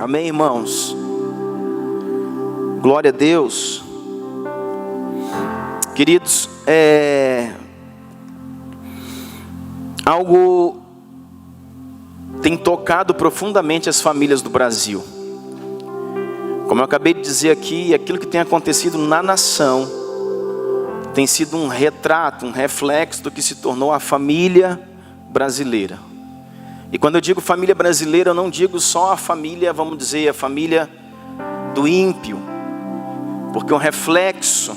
Amém, irmãos? Glória a Deus. Queridos, algo tem tocado profundamente as famílias do Brasil. Como eu acabei de dizer aqui, aquilo que tem acontecido na nação tem sido um retrato, um reflexo do que se tornou a família brasileira. E quando eu digo família brasileira, eu não digo só a família, vamos dizer, a família do ímpio, porque é um reflexo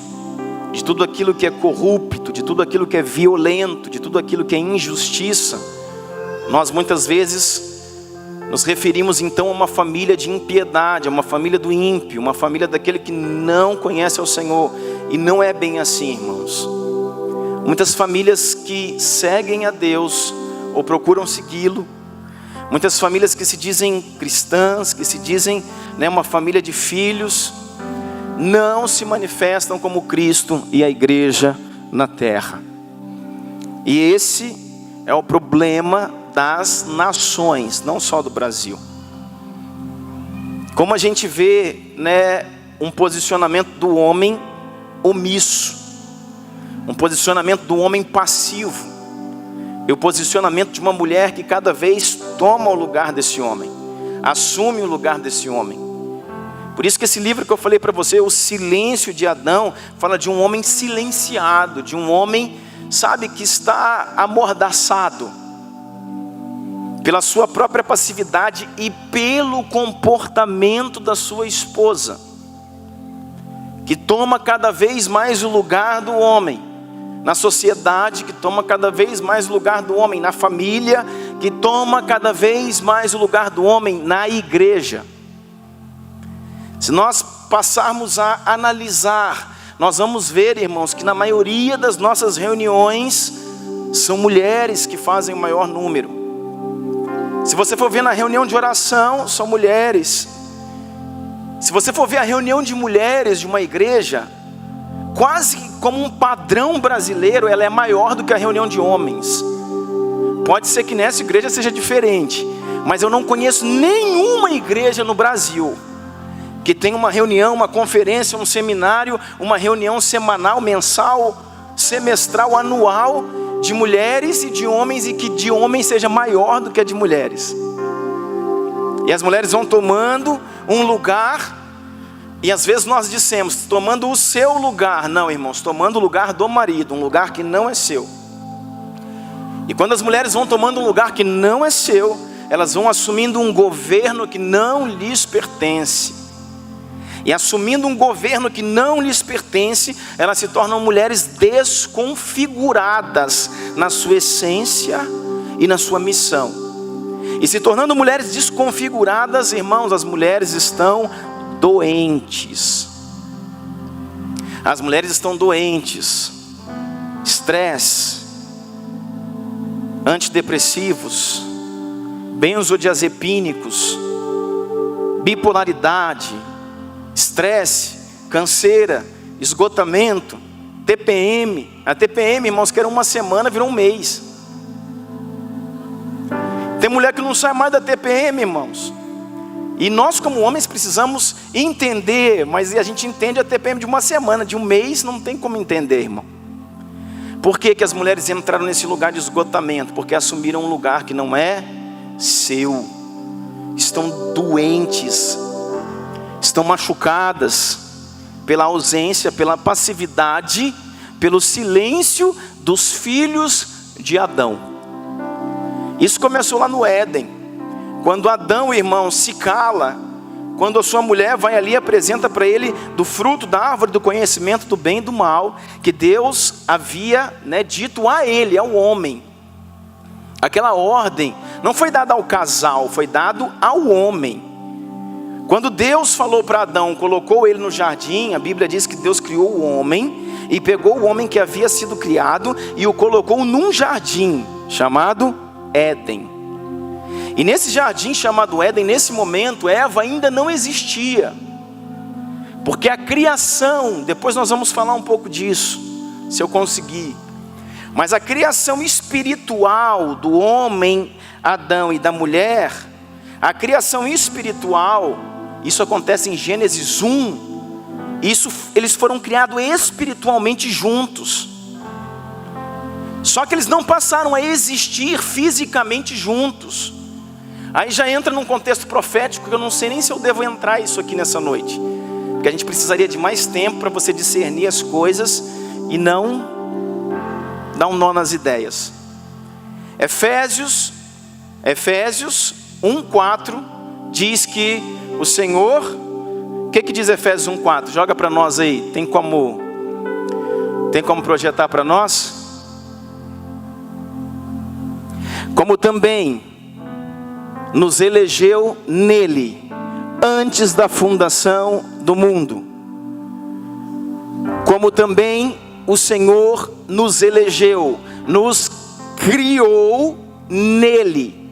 de tudo aquilo que é corrupto, de tudo aquilo que é violento, de tudo aquilo que é injustiça. Nós muitas vezes nos referimos então a uma família de impiedade, a uma família do ímpio, uma família daquele que não conhece ao Senhor. E não é bem assim, irmãos. Muitas famílias que seguem a Deus ou procuram segui-lo, muitas famílias que se dizem cristãs, que se dizem uma família de filhos, não se manifestam como Cristo e a igreja na terra. E esse é o problema das nações, não só do Brasil. Como a gente vê, um posicionamento do homem omisso, um posicionamento do homem passivo, e o posicionamento de uma mulher que cada vez toma o lugar desse homem, assume o lugar desse homem. Por isso que esse livro que eu falei para você, O Silêncio de Adão, fala de um homem silenciado, de um homem, que está amordaçado pela sua própria passividade e pelo comportamento da sua esposa, que toma cada vez mais o lugar do homem na sociedade, que toma cada vez mais o lugar do homem na família, que toma cada vez mais o lugar do homem na igreja. Se nós passarmos a analisar, nós vamos ver, irmãos, que na maioria das nossas reuniões são mulheres que fazem o maior número. Se você for ver na reunião de oração, são mulheres. Se você for ver a reunião de mulheres de uma igreja, quase como um padrão brasileiro, ela é maior do que a reunião de homens. Pode ser que nessa igreja seja diferente, mas eu não conheço nenhuma igreja no Brasil que tem uma reunião, uma conferência, um seminário, uma reunião semanal, mensal, semestral, anual, de mulheres e de homens, e que de homens seja maior do que a de mulheres. E as mulheres vão tomando um lugar, e às vezes nós dissemos, tomando o seu lugar. Não, irmãos, tomando o lugar do marido, um lugar que não é seu. E quando as mulheres vão tomando um lugar que não é seu, elas vão assumindo um governo que não lhes pertence. E assumindo um governo que não lhes pertence, elas se tornam mulheres desconfiguradas na sua essência e na sua missão. E se tornando mulheres desconfiguradas, irmãos, as mulheres estão doentes. As mulheres estão doentes. Estresse, antidepressivos, benzodiazepínicos, bipolaridade, estresse, canseira, esgotamento, TPM. A TPM, irmãos, que era uma semana, virou um mês. Tem mulher que não sai mais da TPM, irmãos. E nós como homens precisamos entender, mas a gente entende a TPM de uma semana, de um mês não tem como entender, irmão. Por que as mulheres entraram nesse lugar de esgotamento? Porque assumiram um lugar que não é seu. Estão doentes, estão machucadas pela ausência, pela passividade, pelo silêncio dos filhos de Adão. Isso começou lá no Éden, quando Adão, irmão, se cala, quando a sua mulher vai ali e apresenta para ele do fruto da árvore do conhecimento do bem e do mal, que Deus havia dito a ele, ao homem. Aquela ordem não foi dada ao casal, foi dado ao homem. Quando Deus falou para Adão, colocou ele no jardim, a Bíblia diz que Deus criou o homem, e pegou o homem que havia sido criado, e o colocou num jardim, chamado Éden. E nesse jardim chamado Éden, nesse momento, Eva ainda não existia. Porque a criação, depois nós vamos falar um pouco disso, se eu conseguir. Mas a criação espiritual do homem, Adão, e da mulher, A criação espiritual, isso acontece em Gênesis 1. Eles foram criados espiritualmente juntos. Só que eles não passaram a existir fisicamente juntos. Aí já entra num contexto profético que eu não sei nem se eu devo entrar isso aqui nessa noite. Porque a gente precisaria de mais tempo para você discernir as coisas e não dar um nó nas ideias. Efésios 1:4 diz que o Senhor... O que diz Efésios 1:4? Joga para nós aí. Tem como projetar para nós? Como também nos elegeu nele, antes da fundação do mundo. Como também o Senhor nos elegeu, nos criou nele,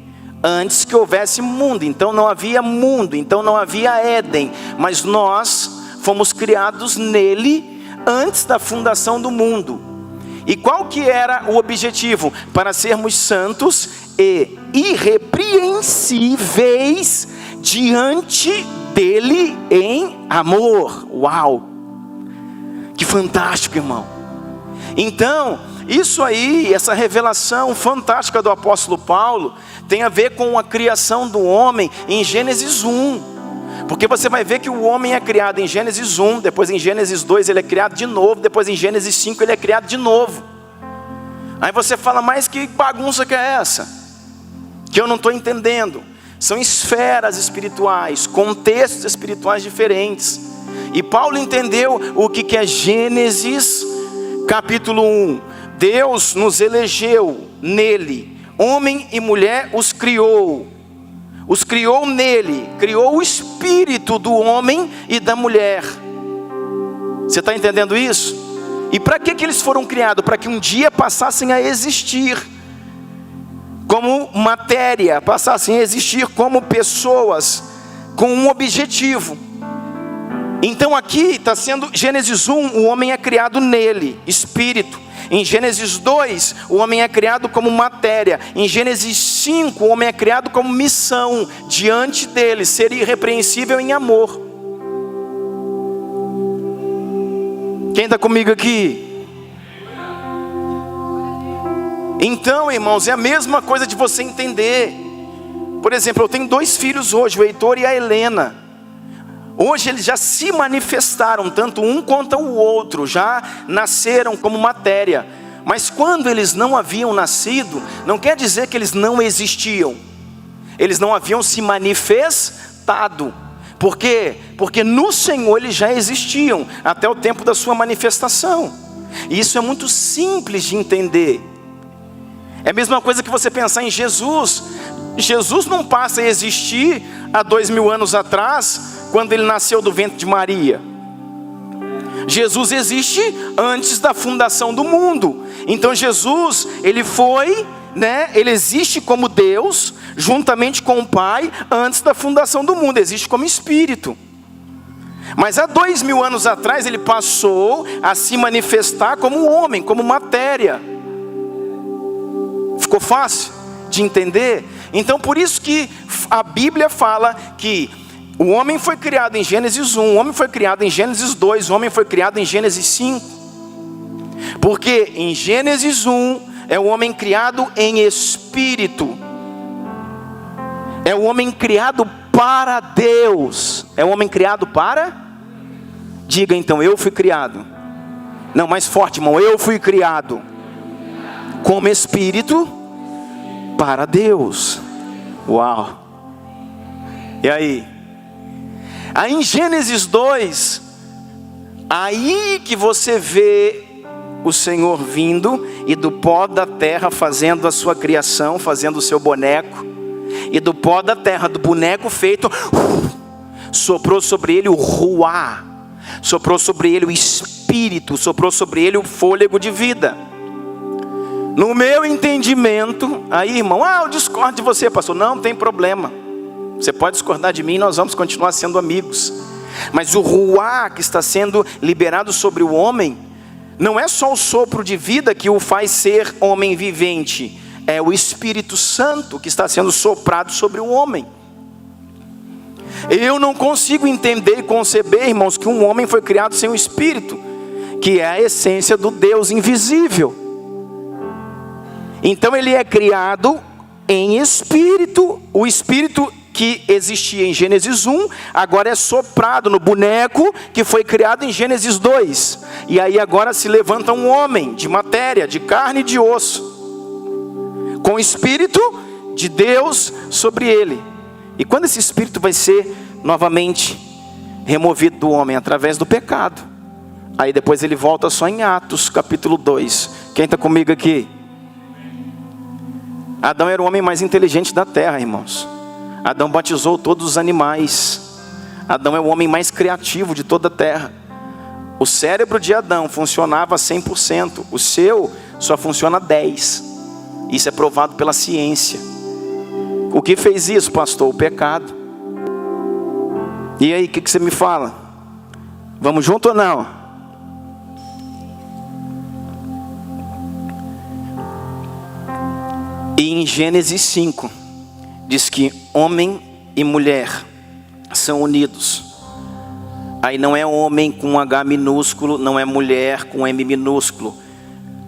antes que houvesse mundo. Então não havia mundo, então não havia Éden, mas nós fomos criados nele antes da fundação do mundo. E qual que era o objetivo? Para sermos santos e irrepreensíveis diante dele em amor. Uau! Que fantástico, irmão. Então, isso aí, essa revelação fantástica do apóstolo Paulo, tem a ver com a criação do homem em Gênesis 1. Porque você vai ver que o homem é criado em Gênesis 1, depois em Gênesis 2 ele é criado de novo, depois em Gênesis 5 ele é criado de novo. Aí você fala, mas que bagunça que é essa? Que eu não estou entendendo. São esferas espirituais, contextos espirituais diferentes. E Paulo entendeu o que é Gênesis capítulo 1. Deus nos elegeu nele, homem e mulher os criou nele, criou o espírito do homem e da mulher. Você está entendendo isso? E para que eles foram criados? Para que um dia passassem a existir como matéria, passassem a existir como pessoas, com um objetivo. Então aqui está sendo Gênesis 1, o homem é criado nele, espírito. Em Gênesis 2, o homem é criado como matéria. Em Gênesis 5, o homem é criado como missão diante dele, ser irrepreensível em amor. Quem está comigo aqui? Então, irmãos, é a mesma coisa de você entender. Por exemplo, eu tenho 2 filhos hoje, o Heitor e a Helena. Hoje eles já se manifestaram, tanto um quanto o outro, já nasceram como matéria. Mas quando eles não haviam nascido, não quer dizer que eles não existiam. Eles não haviam se manifestado. Por quê? Porque no Senhor eles já existiam, até o tempo da sua manifestação. E isso é muito simples de entender. É a mesma coisa que você pensar em Jesus. Jesus não passa a existir há 2000 anos atrás, quando ele nasceu do ventre de Maria. Jesus existe antes da fundação do mundo. Então Jesus, ele foi, ele existe como Deus, juntamente com o Pai, antes da fundação do mundo, existe como Espírito. Mas há 2000 anos atrás, ele passou a se manifestar como homem, como matéria. Ficou fácil de entender? Então por isso que a Bíblia fala que o homem foi criado em Gênesis 1, o homem foi criado em Gênesis 2, o homem foi criado em Gênesis 5. Porque em Gênesis 1 é o homem criado em espírito. É o homem criado para Deus. É o homem criado para... Diga então, eu fui criado. Não, mais forte, irmão, eu fui criado como espírito para Deus. Uau. E aí? Aí em Gênesis 2, aí que você vê o Senhor vindo e do pó da terra fazendo a sua criação, fazendo o seu boneco. E do pó da terra, do boneco feito, soprou sobre ele o ruá, soprou sobre ele o espírito, soprou sobre ele o fôlego de vida. No meu entendimento, aí irmão, eu discordo de você, pastor. Não tem problema. Você pode discordar de mim, nós vamos continuar sendo amigos. Mas o ruá que está sendo liberado sobre o homem, não é só o sopro de vida que o faz ser homem vivente. É o Espírito Santo que está sendo soprado sobre o homem. Eu não consigo entender e conceber, irmãos, que um homem foi criado sem o Espírito, que é a essência do Deus invisível. Então ele é criado em Espírito. O Espírito que existia em Gênesis 1, agora é soprado no boneco que foi criado em Gênesis 2. E aí agora se levanta um homem de matéria, de carne e de osso, com o Espírito de Deus sobre ele. E quando esse Espírito vai ser novamente removido do homem? Através do pecado. Aí depois ele volta só em Atos capítulo 2. Quem está comigo aqui? Adão era o homem mais inteligente da terra, irmãos. Adão batizou todos os animais. Adão é o homem mais criativo de toda a terra. O cérebro de Adão funcionava 100%. O seu só funciona 10%. Isso é provado pela ciência. O que fez isso, pastor? O pecado. E aí, o que você me fala? Vamos junto ou não? E em Gênesis 5, diz que homem e mulher são unidos. Aí não é homem com H minúsculo, não é mulher com M minúsculo.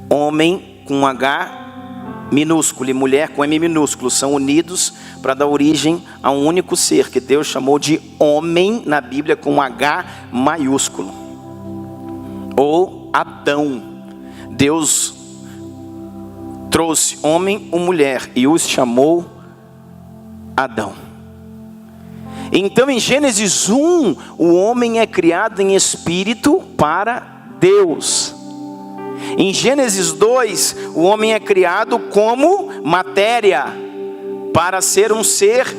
Homem com H minúsculo e mulher com M minúsculo são unidos para dar origem a um único ser, que Deus chamou de homem na Bíblia com H maiúsculo. Ou Adão. Deus trouxe homem ou mulher e os chamou Adão. Então em Gênesis 1, o homem é criado em espírito para Deus. Em Gênesis 2, o homem é criado como matéria, para ser um ser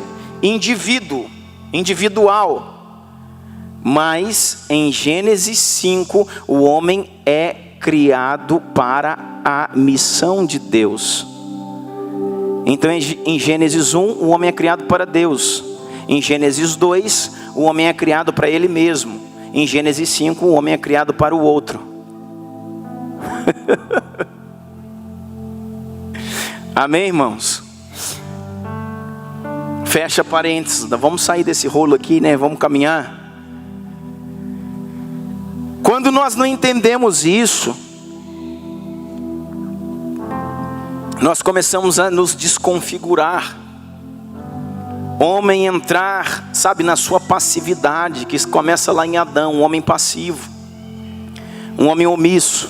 individual. Mas em Gênesis 5, o homem é criado para a missão de Deus. Então em Gênesis 1, o homem é criado para Deus. Em Gênesis 2, o homem é criado para ele mesmo. Em Gênesis 5, o homem é criado para o outro. Amém, irmãos? Fecha parênteses. Vamos sair desse rolo aqui, né? Vamos caminhar. Quando nós não entendemos isso, nós começamos a nos desconfigurar. Homem entrar, sabe, na sua passividade, que começa lá em Adão, um homem passivo, um homem omisso.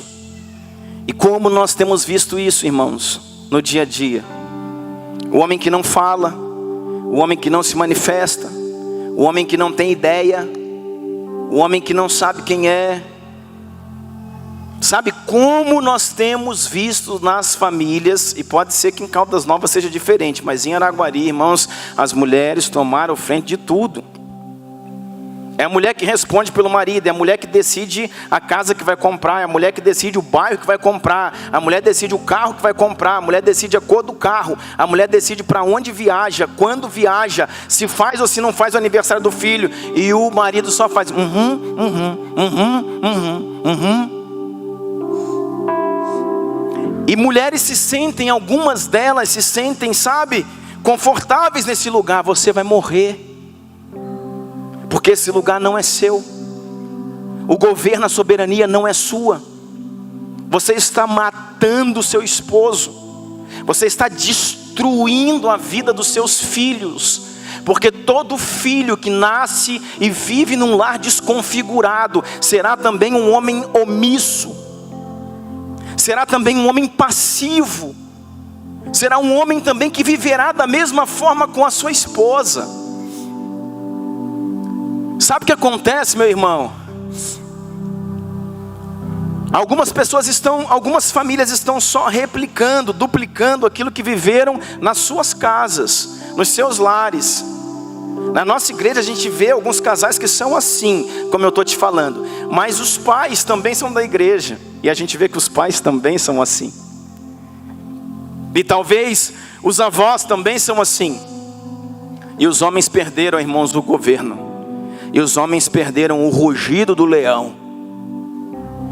E como nós temos visto isso, irmãos, no dia a dia? O homem que não fala, o homem que não se manifesta, o homem que não tem ideia, o homem que não sabe quem é. Sabe como nós temos visto nas famílias, e pode ser que em Caldas Novas seja diferente, mas em Araguari, irmãos, as mulheres tomaram frente de tudo. É a mulher que responde pelo marido, é a mulher que decide a casa que vai comprar, é a mulher que decide o bairro que vai comprar, a mulher decide o carro que vai comprar, a mulher decide a cor do carro, a mulher decide para onde viaja, quando viaja, se faz ou se não faz o aniversário do filho, e o marido só faz E mulheres se sentem, algumas delas se sentem, sabe, confortáveis nesse lugar. Você vai morrer, porque esse lugar não é seu. O governo, a soberania não é sua. Você está matando o seu esposo. Você está destruindo a vida dos seus filhos. Porque todo filho que nasce e vive num lar desconfigurado será também um homem omisso. Será também um homem passivo. Será um homem também que viverá da mesma forma com a sua esposa. Sabe o que acontece, meu irmão? Algumas famílias estão só replicando, duplicando aquilo que viveram nas suas casas, nos seus lares. Na nossa igreja a gente vê alguns casais que são assim, como eu estou te falando. Mas os pais também são da igreja. E a gente vê que os pais também são assim. E talvez os avós também são assim. E os homens perderam, irmãos, o governo. E os homens perderam o rugido do leão.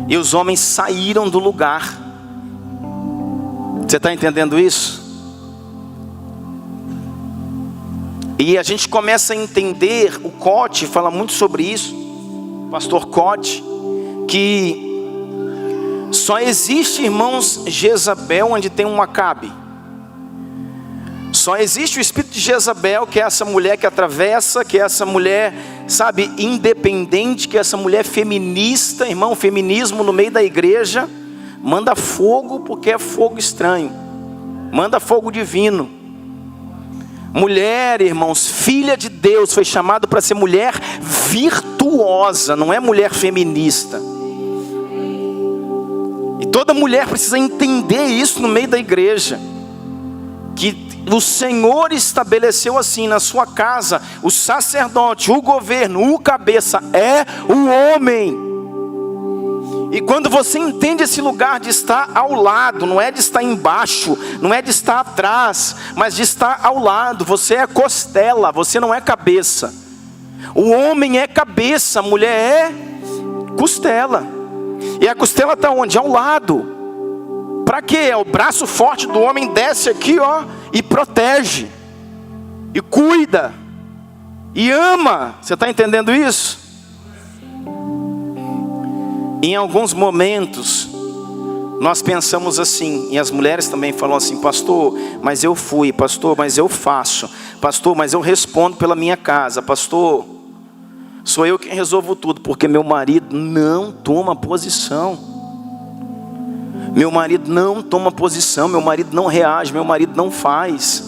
E os homens saíram do lugar. Você está entendendo isso? E a gente começa a entender, o Cote fala muito sobre isso, o pastor Cote, que só existe, irmãos, Jezabel onde tem um Acabe. Só existe o espírito de Jezabel, que é essa mulher que atravessa, que é essa mulher, sabe, independente, que é essa mulher feminista, irmão, feminismo no meio da igreja, manda fogo porque é fogo estranho, manda fogo divino. Mulher, irmãos, filha de Deus, foi chamada para ser mulher virtuosa, não é mulher feminista. E toda mulher precisa entender isso no meio da igreja, que o Senhor estabeleceu assim na sua casa, o sacerdote, o governo, o cabeça é o homem. E quando você entende esse lugar de estar ao lado, não é de estar embaixo, não é de estar atrás, mas de estar ao lado, você é costela, você não é cabeça. O homem é cabeça, a mulher é costela. E a costela está onde? Ao lado. Para quê? O braço forte do homem desce aqui, ó, e protege, e cuida, e ama. Você está entendendo isso? Em alguns momentos, nós pensamos assim, e as mulheres também falam assim: pastor, mas eu fui, pastor, mas eu faço, pastor, mas eu respondo pela minha casa, pastor, sou eu quem resolvo tudo, porque meu marido não toma posição. Meu marido não toma posição, meu marido não reage, meu marido não faz.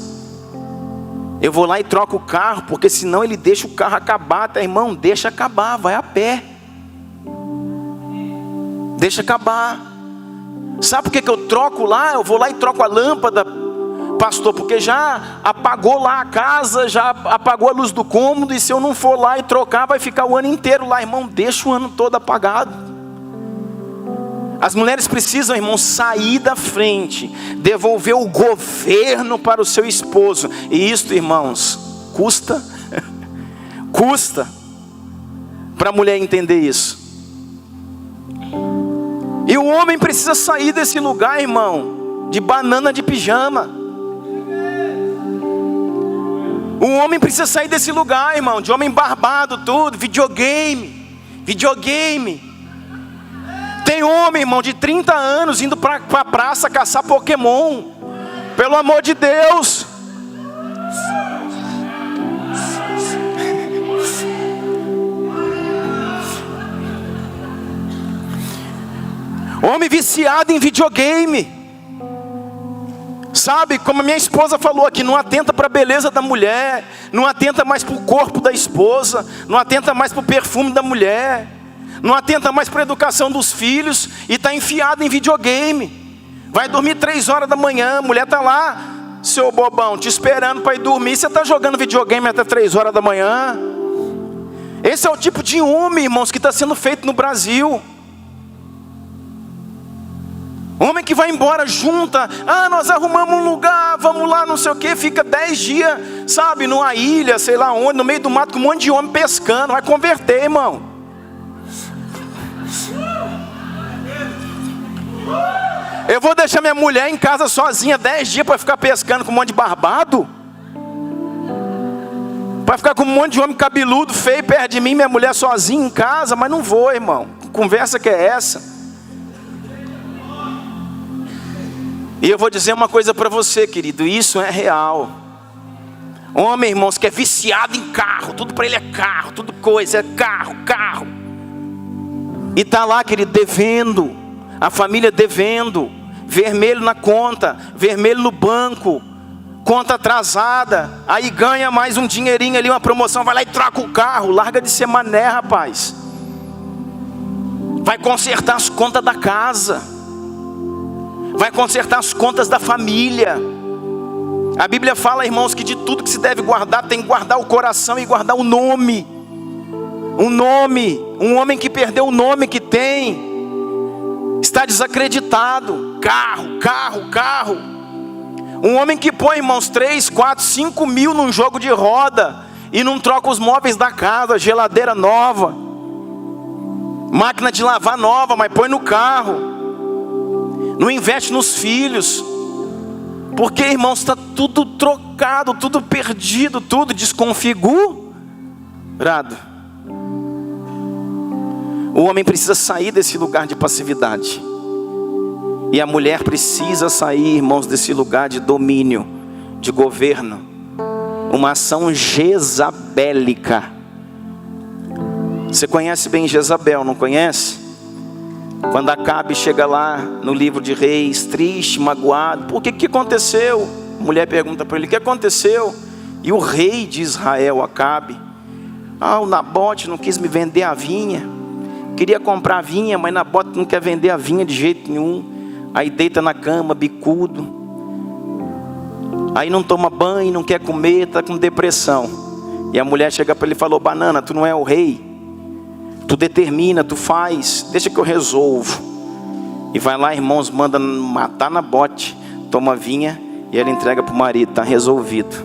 Eu vou lá e troco o carro, porque senão ele deixa o carro acabar. Tá, irmão, deixa acabar, vai a pé. Deixa acabar. Sabe por que eu troco lá? Eu vou lá e troco a lâmpada, pastor, porque já apagou lá a casa, já apagou a luz do cômodo, e se eu não for lá e trocar, vai ficar o ano inteiro lá. Irmão, deixa o ano todo apagado. As mulheres precisam, irmão, sair da frente, devolver o governo para o seu esposo. E isto, irmãos, custa para a mulher entender isso. E o homem precisa sair desse lugar, irmão, de banana de pijama. O homem precisa sair desse lugar, irmão, de homem barbado, tudo, videogame. Tem homem, irmão, de 30 anos indo para a praça caçar Pokémon. Pelo amor de Deus. Homem viciado em videogame. Sabe, como a minha esposa falou aqui, não atenta para a beleza da mulher, não atenta mais para o corpo da esposa, não atenta mais para o perfume da mulher, não atenta mais para a educação dos filhos, e está enfiado em videogame. Vai dormir 3 horas da manhã, a mulher está lá, seu bobão, te esperando para ir dormir. Você está jogando videogame até 3 horas da manhã. Esse é o tipo de homem, irmãos, que está sendo feito no Brasil. Homem que vai embora, junta, nós arrumamos um lugar, vamos lá, não sei o que, fica 10 dias, sabe, numa ilha, sei lá onde, no meio do mato, com um monte de homem pescando. Vai converter, irmão. Eu vou deixar minha mulher em casa sozinha 10 dias para ficar pescando com um monte de barbado? Para ficar com um monte de homem cabeludo, feio, perto de mim, minha mulher sozinha em casa? Mas não vou, irmão. Que conversa que é essa? E eu vou dizer uma coisa para você, querido, isso é real. Homem, irmãos, que é viciado em carro, tudo para ele é carro, tudo coisa, é carro. E está lá, querido, devendo, a família devendo, vermelho na conta, vermelho no banco, conta atrasada, aí ganha mais um dinheirinho ali, uma promoção, vai lá e troca o carro. Larga de ser mané, rapaz. Vai consertar as contas da casa, vai consertar as contas da família. A Bíblia fala, irmãos, que de tudo que se deve guardar, tem que guardar o coração e guardar o nome. Um homem que perdeu o nome que tem, está desacreditado. Carro. Um homem que põe, irmãos, 3, 4, 5 mil num jogo de roda e não troca os móveis da casa, geladeira nova, máquina de lavar nova, mas põe no carro. Não investe nos filhos, porque, irmãos, está tudo trocado. trocado, tudo perdido, tudo desconfigurado. O homem precisa sair desse lugar de passividade. E a mulher precisa sair, irmãos, desse lugar de domínio, de governo. Uma ação jezabélica. Você conhece bem Jezabel, não conhece? Quando Acabe chega lá no livro de Reis, triste, magoado. Por que aconteceu? A mulher pergunta para ele, o que aconteceu? E o rei de Israel, Acabe, o Nabote não quis me vender a vinha. Queria comprar a vinha, mas Nabote não quer vender a vinha de jeito nenhum. Aí deita na cama, bicudo. Aí não toma banho, não quer comer, está com depressão. E a mulher chega para ele e falou, banana, tu não é o rei? Tu determina, tu faz, deixa que eu resolvo. E vai lá, irmãos, manda matar Nabote, toma a vinha e ela entrega para o marido, está resolvido.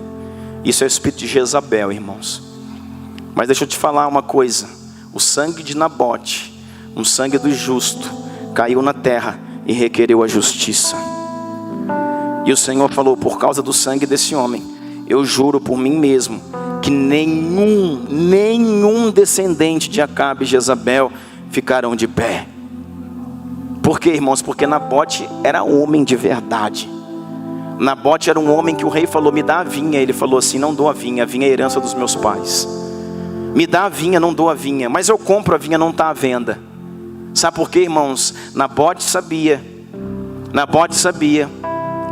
Isso é o espírito de Jezabel, irmãos. Mas deixa eu te falar uma coisa. O sangue de Nabote, o sangue do justo, caiu na terra e requereu a justiça. E o Senhor falou, por causa do sangue desse homem, eu juro por mim mesmo, que nenhum descendente de Acabe e Jezabel ficarão de pé. Por quê, irmãos? Porque Nabote era homem de verdade. Nabote era um homem que o rei falou, me dá a vinha. Ele falou assim, não dou a vinha é herança dos meus pais. Me dá a vinha, não dou a vinha, mas eu compro a vinha, não está à venda. Sabe por quê, irmãos? Nabote sabia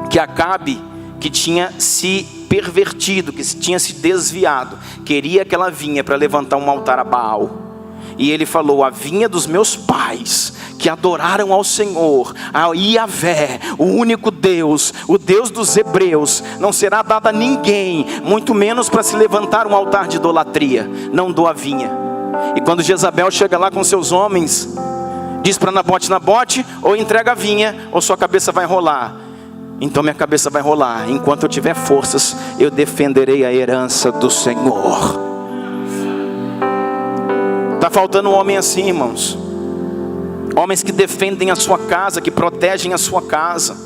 que Acabe, que tinha se pervertido, que tinha se desviado, queria aquela vinha para levantar um altar a Baal. E ele falou, a vinha dos meus pais, que adoraram ao Senhor, a Yahvé, o único Deus, o Deus dos hebreus, não será dada a ninguém, muito menos para se levantar um altar de idolatria. Não dou a vinha. E quando Jezabel chega lá com seus homens, diz para Nabote, Nabote, ou entrega a vinha, ou sua cabeça vai rolar. Então minha cabeça vai rolar. Enquanto eu tiver forças, eu defenderei a herança do Senhor. Está faltando um homem assim, irmãos. Homens que defendem a sua casa, que protegem a sua casa.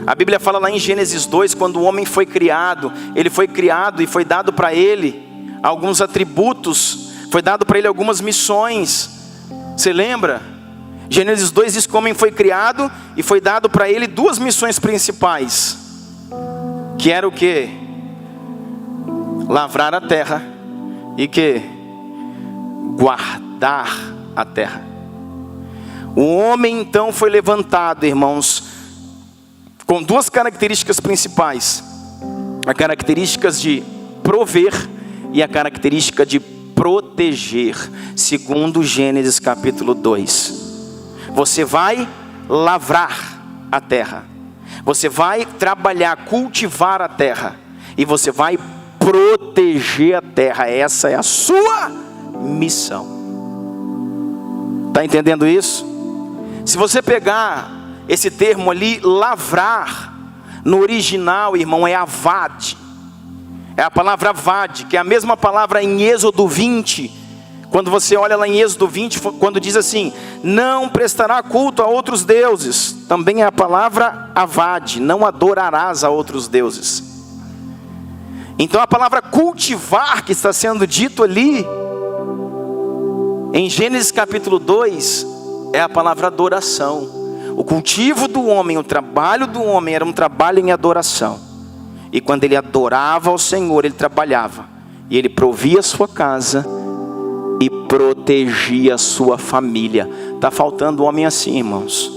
A Bíblia fala lá em Gênesis 2, quando o homem foi criado, ele foi criado e foi dado para ele alguns atributos, foi dado para ele algumas missões. Você lembra? Gênesis 2 diz que o homem foi criado e foi dado para ele duas missões principais. Que era o quê? Lavrar a terra e que? Guardar a terra. O homem então foi levantado, irmãos, com duas características principais. A característica de prover e a característica de proteger. Segundo Gênesis capítulo 2. Você vai lavrar a terra. Você vai trabalhar, cultivar a terra. E você vai proteger a terra. Essa é a sua missão. Está entendendo isso? Se você pegar esse termo ali, lavrar, no original, irmão, é avad. É a palavra avad, que é a mesma palavra em Êxodo 20. Quando você olha lá em Êxodo 20, quando diz assim, não prestará culto a outros deuses. Também é a palavra avad, não adorarás a outros deuses. Então a palavra cultivar que está sendo dito ali, em Gênesis capítulo 2, é a palavra adoração. O cultivo do homem, o trabalho do homem era um trabalho em adoração. E quando ele adorava ao Senhor, ele trabalhava. E ele provia a sua casa e protegia a sua família. Está faltando um homem assim, irmãos.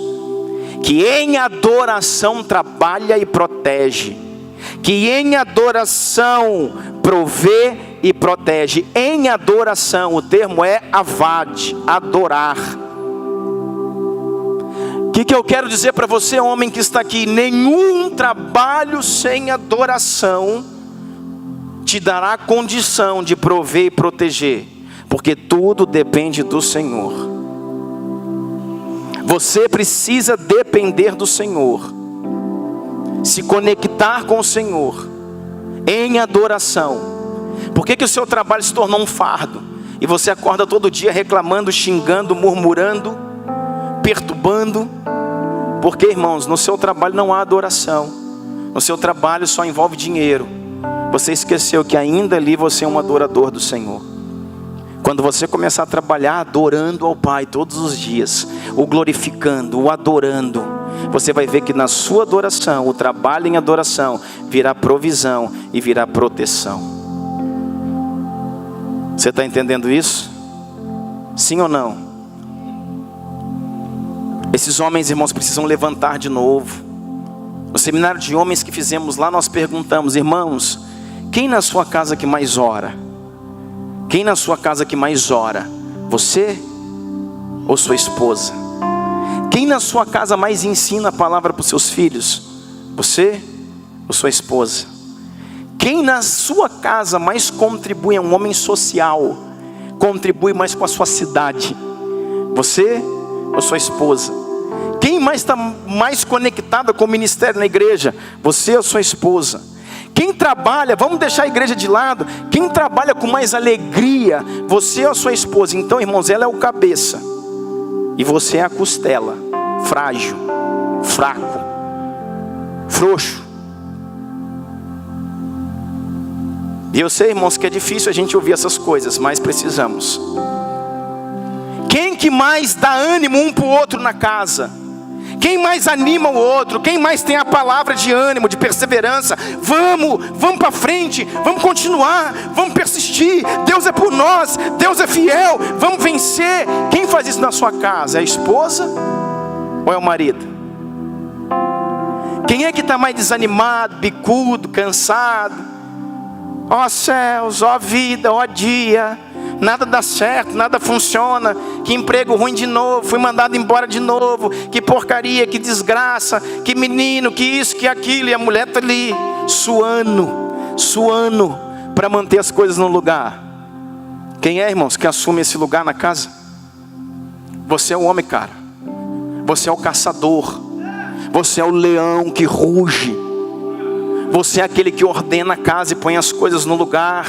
Que em adoração trabalha e protege. Que em adoração provê e protege. Em adoração, o termo é avad, adorar. O que eu quero dizer para você, homem que está aqui? Nenhum trabalho sem adoração te dará condição de prover e proteger, porque tudo depende do Senhor. Você precisa depender do Senhor, se conectar com o Senhor em adoração. Por que o seu trabalho se tornou um fardo? E você acorda todo dia reclamando, xingando, murmurando, perturbando? Porque, irmãos, no seu trabalho não há adoração. No seu trabalho só envolve dinheiro. você esqueceu que ainda ali você é um adorador do Senhor. Quando você começar a trabalhar adorando ao Pai todos os dias, o glorificando, o adorando, você vai ver que na sua adoração, o trabalho em adoração, virá provisão e virá proteção. Você está entendendo isso? Sim ou não? Esses homens, irmãos, precisam levantar de novo. No seminário de homens que fizemos lá, nós perguntamos: irmãos, quem na sua casa que mais ora? Quem na sua casa que mais ora? Você ou sua esposa? Quem na sua casa mais ensina a palavra para os seus filhos? Você ou sua esposa? Quem na sua casa mais contribui, é um homem social, contribui mais com a sua cidade? Você ou sua esposa? Quem mais está mais conectada com o ministério na igreja? Você ou sua esposa? Quem trabalha, vamos deixar a igreja de lado, quem trabalha com mais alegria? Você ou sua esposa? Então, irmãos, ela é o cabeça e você é a costela, frágil, fraco, frouxo. E eu sei, irmãos, que é difícil a gente ouvir essas coisas, mas precisamos. Quem que mais dá ânimo um para o outro na casa? Quem mais anima o outro? Quem mais tem a palavra de ânimo, de perseverança? Vamos para frente, vamos continuar, vamos persistir. Deus é por nós, Deus é fiel, vamos vencer. Quem faz isso na sua casa? É a esposa ou é o marido? Quem é que está mais desanimado, bicudo, cansado? Ó céus, ó vida, ó dia, nada dá certo, nada funciona, que emprego ruim de novo, fui mandado embora de novo, que porcaria, que desgraça, que menino, que isso, que aquilo, e a mulher está ali, suando, para manter as coisas no lugar. Quem é, irmãos, que assume esse lugar na casa? Você é o homem, cara, você é o caçador, você é o leão que ruge, você é aquele que ordena a casa e põe as coisas no lugar.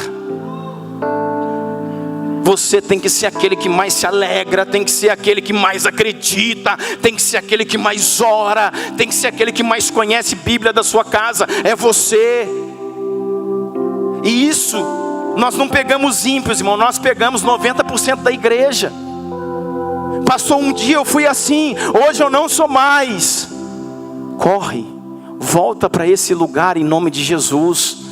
Você tem que ser aquele que mais se alegra, tem que ser aquele que mais acredita, tem que ser aquele que mais ora, tem que ser aquele que mais conhece Bíblia da sua casa. É você. E isso, nós não pegamos ímpios, irmão, nós pegamos 90% da igreja. Passou um dia, eu fui assim, hoje eu não sou mais. Corre, volta para esse lugar em nome de Jesus.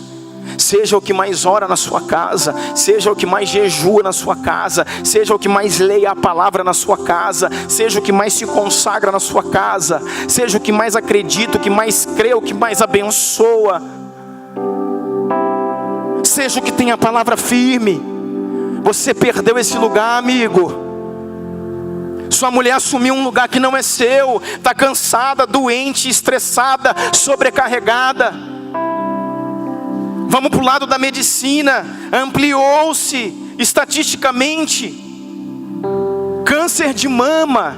Seja o que mais ora na sua casa, seja o que mais jejua na sua casa, seja o que mais leia a palavra na sua casa, seja o que mais se consagra na sua casa, seja o que mais acredita, o que mais crê, o que mais abençoa, seja o que tem a palavra firme. Você perdeu esse lugar, amigo. Sua mulher assumiu um lugar que não é seu, está cansada, doente, estressada, sobrecarregada. Vamos para o lado da medicina, ampliou-se estatisticamente câncer de mama,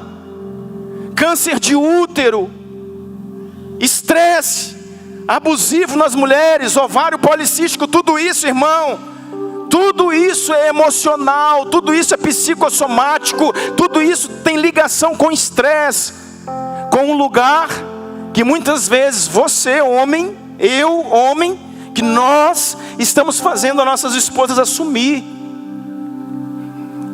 câncer de útero, estresse abusivo nas mulheres, ovário policístico, tudo isso, irmão, tudo isso é emocional, tudo isso é psicossomático, tudo isso tem ligação com estresse, com um lugar que muitas vezes você, homem, eu, homem, que nós estamos fazendo as nossas esposas assumir.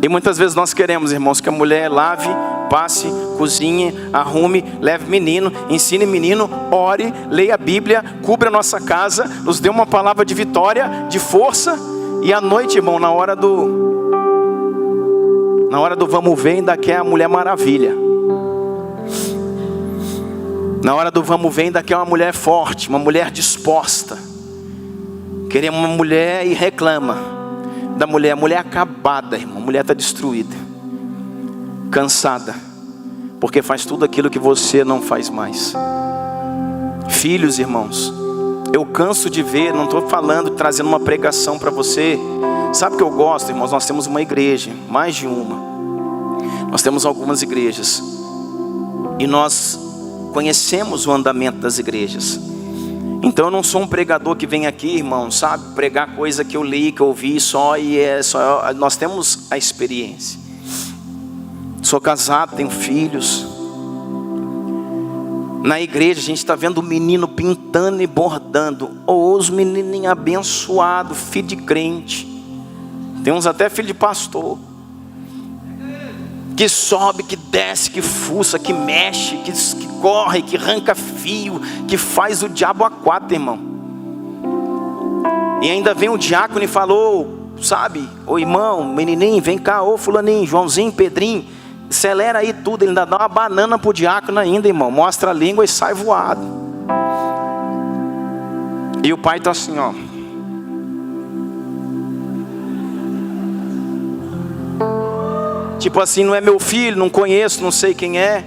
E muitas vezes nós queremos, irmãos, que a mulher lave, passe, cozinhe, arrume, leve menino, ensine menino, ore, leia a Bíblia, cubra a nossa casa, nos dê uma palavra de vitória, de força. E à noite, irmão, na hora do vamos ver, ainda quer a Mulher Maravilha. Na hora do vamos ver, ainda quer uma mulher forte, uma mulher disposta. Queremos uma mulher e reclama da mulher. A mulher acabada, irmão. A mulher está destruída, cansada, porque faz tudo aquilo que você não faz mais. Filhos, irmãos, eu canso de ver, não estou falando, trazendo uma pregação para você. Sabe o que eu gosto, irmãos? Nós temos uma igreja, mais de uma. Nós temos algumas igrejas. E nós conhecemos o andamento das igrejas. Então eu não sou um pregador que vem aqui, irmão, sabe, pregar coisa que eu li, que eu ouvi só, nós temos a experiência. Sou casado, tenho filhos. Na igreja a gente está vendo o menino pintando e bordando. Os menininhos abençoados, filho de crente. Tem uns até filho de pastor. Que sobe, que desce, que fuça, que mexe, que corre, que arranca fio, que faz o diabo a quatro, irmão. E ainda vem o diácono e falou, sabe, ô irmão, menininho, vem cá, ô fulaninho, Joãozinho, Pedrinho, acelera aí tudo. Ele ainda dá uma banana pro diácono ainda, irmão, mostra a língua e sai voado. E o pai tá assim, ó. Tipo assim, não é meu filho, não conheço, não sei quem é.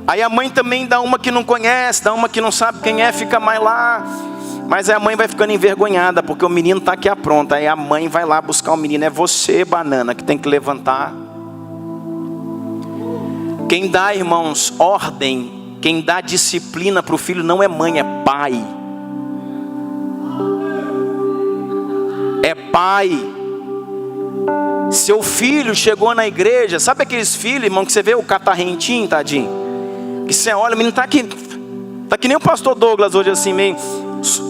Aí a mãe também dá uma que não conhece, dá uma que não sabe quem é, fica mais lá. Mas aí a mãe vai ficando envergonhada, porque o menino está aqui pronto. Aí a mãe vai lá buscar o menino. É você, banana, que tem que levantar. Quem dá, irmãos, ordem, quem dá disciplina para o filho não é mãe, é pai. É pai. Seu filho chegou na igreja, sabe aqueles filhos, irmão, que você vê o catarrentinho, tadinho? Que você olha, o menino está aqui, está que nem o pastor Douglas hoje assim, meio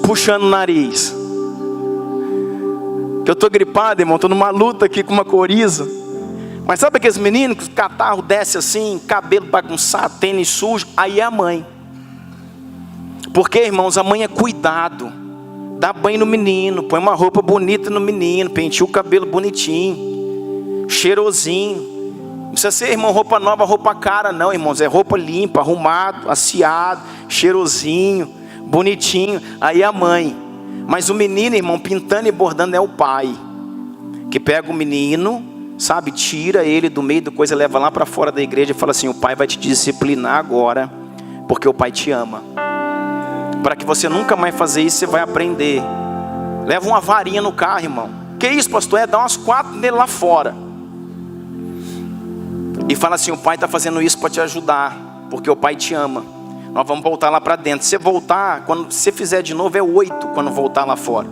puxando o nariz. Que eu estou gripado, irmão, estou numa luta aqui com uma coriza. Mas sabe aqueles meninos que o catarro desce assim, cabelo bagunçado, tênis sujo? Aí é a mãe. Porque, irmãos, a mãe é cuidado. Dá banho no menino, põe uma roupa bonita no menino, penteia o cabelo bonitinho, cheirosinho. Não precisa ser, irmão, roupa nova, roupa cara, não, irmãos. É roupa limpa, arrumado, aciado, cheirosinho, bonitinho. Aí é a mãe. Mas o menino, irmão, pintando e bordando é o pai. Que pega o menino, sabe, tira ele do meio da coisa, leva lá para fora da igreja e fala assim: o pai vai te disciplinar agora, porque o pai te ama. Para que você nunca mais fazer isso, você vai aprender. Leva uma varinha no carro, irmão. Que isso, pastor? Dá umas 4 nele lá fora. E fala assim: o pai está fazendo isso para te ajudar, porque o pai te ama. Nós vamos voltar lá para dentro. Se você voltar, quando você fizer de novo, é 8 quando voltar lá fora.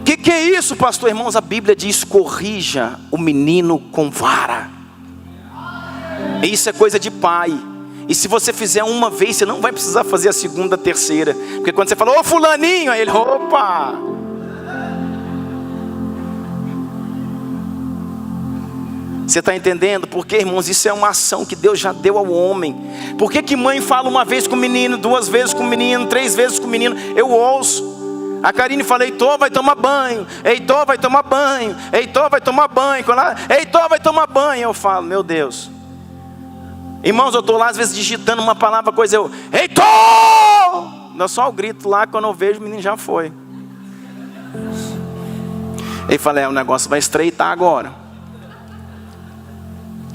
Que é isso, pastor? Irmãos, a Bíblia diz: corrija o menino com vara. Isso é coisa de pai. E se você fizer uma vez, você não vai precisar fazer a segunda, a terceira. Porque quando você fala: ô fulaninho, aí ele: opa. Você está entendendo? Porque, irmãos, isso é uma ação que Deus já deu ao homem. Por que mãe fala uma vez com o menino, 2 vezes com o menino, 3 vezes com o menino? Eu ouço. A Karine fala: Heitor vai tomar banho, Heitor vai tomar banho, Heitor vai tomar banho. Quando ela, Heitor vai tomar banho, eu falo: meu Deus. Irmãos, eu estou lá às vezes digitando uma palavra, coisa, eu: Heitor! Não, só o grito lá, quando eu vejo o menino já foi. Ele fala: o negócio vai estreitar agora.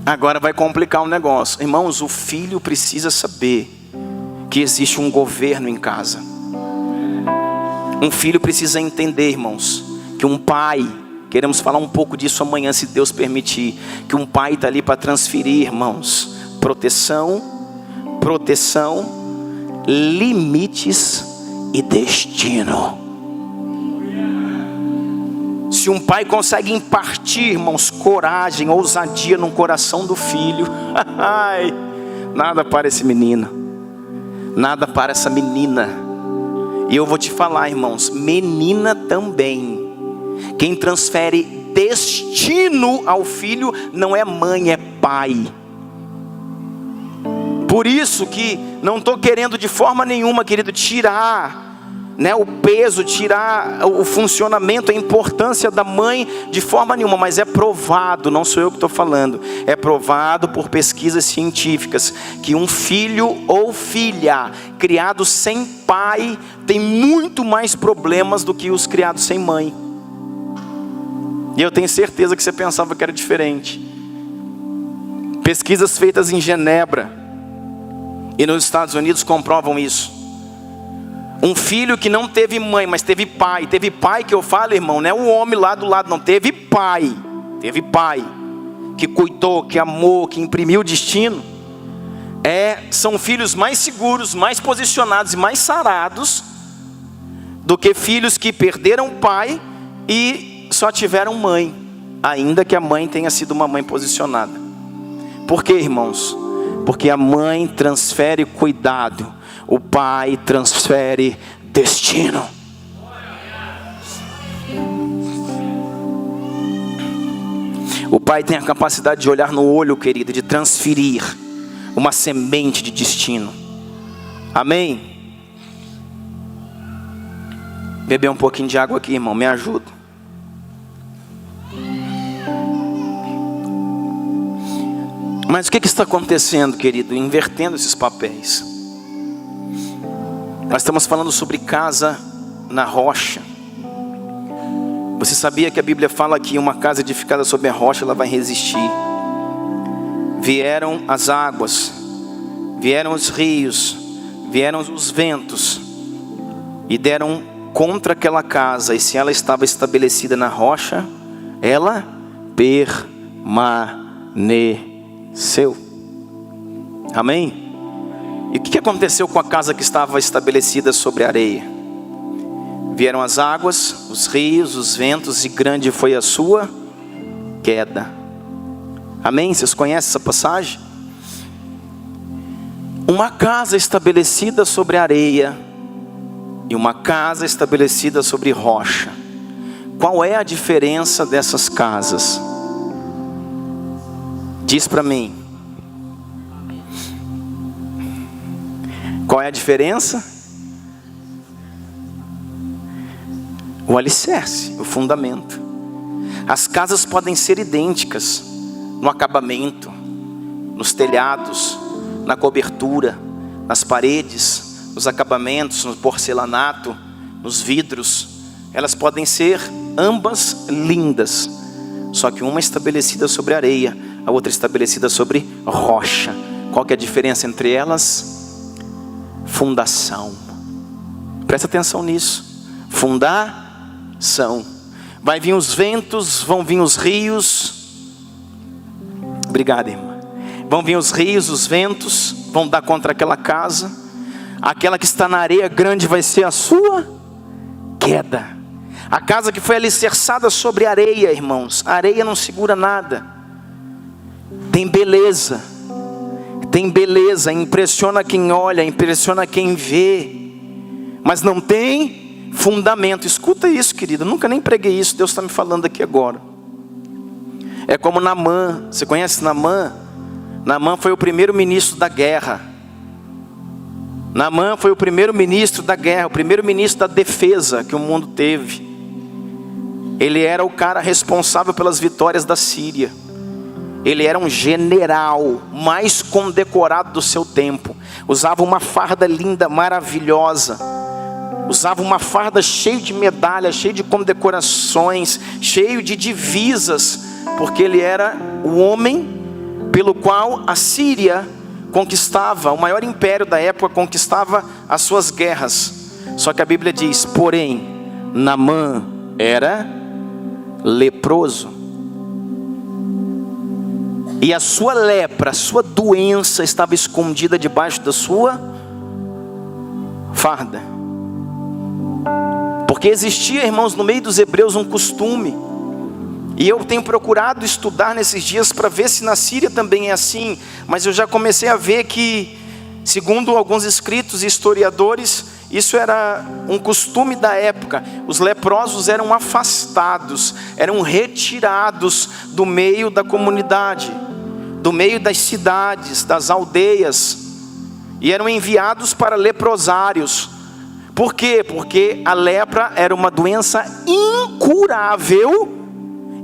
Agora vai complicar o negócio. Irmãos, o filho precisa saber que existe um governo em casa. Um filho precisa entender, irmãos, que um pai, queremos falar um pouco disso amanhã, se Deus permitir, que um pai está ali para transferir, irmãos, proteção, limites e destino. Se um pai consegue impartir, irmãos, coragem, ousadia no coração do filho, nada para esse menino, nada para essa menina. E eu vou te falar, irmãos, menina também. Quem transfere destino ao filho não é mãe, é pai. Por isso que não estou querendo de forma nenhuma, querido, tirar, né, o peso, tirar o funcionamento, a importância da mãe de forma nenhuma. Mas é provado, não sou eu que estou falando, é provado por pesquisas científicas, que um filho ou filha criado sem pai tem muito mais problemas do que os criados sem mãe. E eu tenho certeza que você pensava que era diferente. Pesquisas feitas em Genebra e nos Estados Unidos comprovam isso. Um filho que não teve mãe, mas teve pai que eu falo, irmão, não é o homem lá do lado, não, teve pai, que cuidou, que amou, que imprimiu o destino, são filhos mais seguros, mais posicionados e mais sarados, do que filhos que perderam pai e só tiveram mãe, ainda que a mãe tenha sido uma mãe posicionada. Por quê, irmãos? Porque a mãe transfere cuidado, o pai transfere destino. O pai tem a capacidade de olhar no olho, querido, de transferir uma semente de destino. Amém? Beber um pouquinho de água aqui, irmão, me ajuda. Mas o que está acontecendo, querido? Invertendo esses papéis. Nós estamos falando sobre casa na rocha. Você sabia que a Bíblia fala que uma casa edificada sobre a rocha, ela vai resistir? Vieram as águas, vieram os rios, vieram os ventos e deram contra aquela casa. E se ela estava estabelecida na rocha, ela permaneceu. Amém? E o que aconteceu com a casa que estava estabelecida sobre a areia? Vieram as águas, os rios, os ventos, e grande foi a sua queda. Amém? Vocês conhecem essa passagem? Uma casa estabelecida sobre areia e uma casa estabelecida sobre rocha. Qual é a diferença dessas casas? Diz para mim. Qual é a diferença? O alicerce, o fundamento. As casas podem ser idênticas no acabamento, nos telhados, na cobertura, nas paredes, nos acabamentos, no porcelanato, nos vidros. Elas podem ser ambas lindas, só que uma estabelecida sobre areia, a outra estabelecida sobre rocha. Qual que é a diferença entre elas? Fundação. Presta atenção nisso. Fundação. Vai vir os ventos, vão vir os rios. Obrigado, irmã. Vão vir os rios, os ventos, vão dar contra aquela casa. Aquela que está na areia grande vai ser a sua queda. A casa que foi alicerçada sobre areia, irmãos, a areia não segura nada. Tem beleza, impressiona quem olha, impressiona quem vê, mas não tem fundamento. Escuta isso, querido, eu nunca nem preguei isso, Deus está me falando aqui agora. É como Naamã. Você conhece Naamã? Naamã foi o primeiro ministro da guerra. Naamã foi o primeiro ministro da guerra, o primeiro ministro da defesa que o mundo teve. Ele era o cara responsável pelas vitórias da Síria. Ele era um general mais condecorado do seu tempo. Usava uma farda linda, maravilhosa. Usava uma farda cheia de medalhas, cheia de condecorações, cheio de divisas, porque ele era o homem pelo qual a Síria conquistava, o maior império da época conquistava as suas guerras. Só que a Bíblia diz, porém, Naamã era leproso. E a sua lepra, a sua doença estava escondida debaixo da sua farda. Porque existia, irmãos, no meio dos hebreus um costume. E eu tenho procurado estudar nesses dias para ver se na Síria também é assim. Mas eu já comecei a ver que, segundo alguns escritos e historiadores, isso era um costume da época. Os leprosos eram afastados, eram retirados do meio da comunidade, do meio das cidades, das aldeias, e eram enviados para leprosários. Por quê? Porque a lepra era uma doença incurável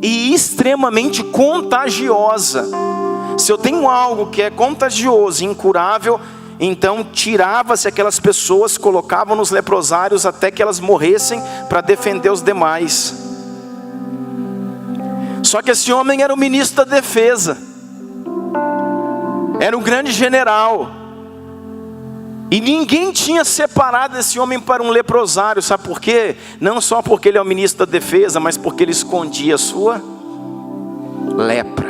e extremamente contagiosa. Se eu tenho algo que é contagioso e incurável, então tirava-se aquelas pessoas, colocavam nos leprosários até que elas morressem para defender os demais. Só que esse homem era o ministro da defesa, era um grande general, e ninguém tinha separado esse homem para um leprosário. Sabe por quê? Não só porque ele é o ministro da defesa, mas porque ele escondia a sua lepra.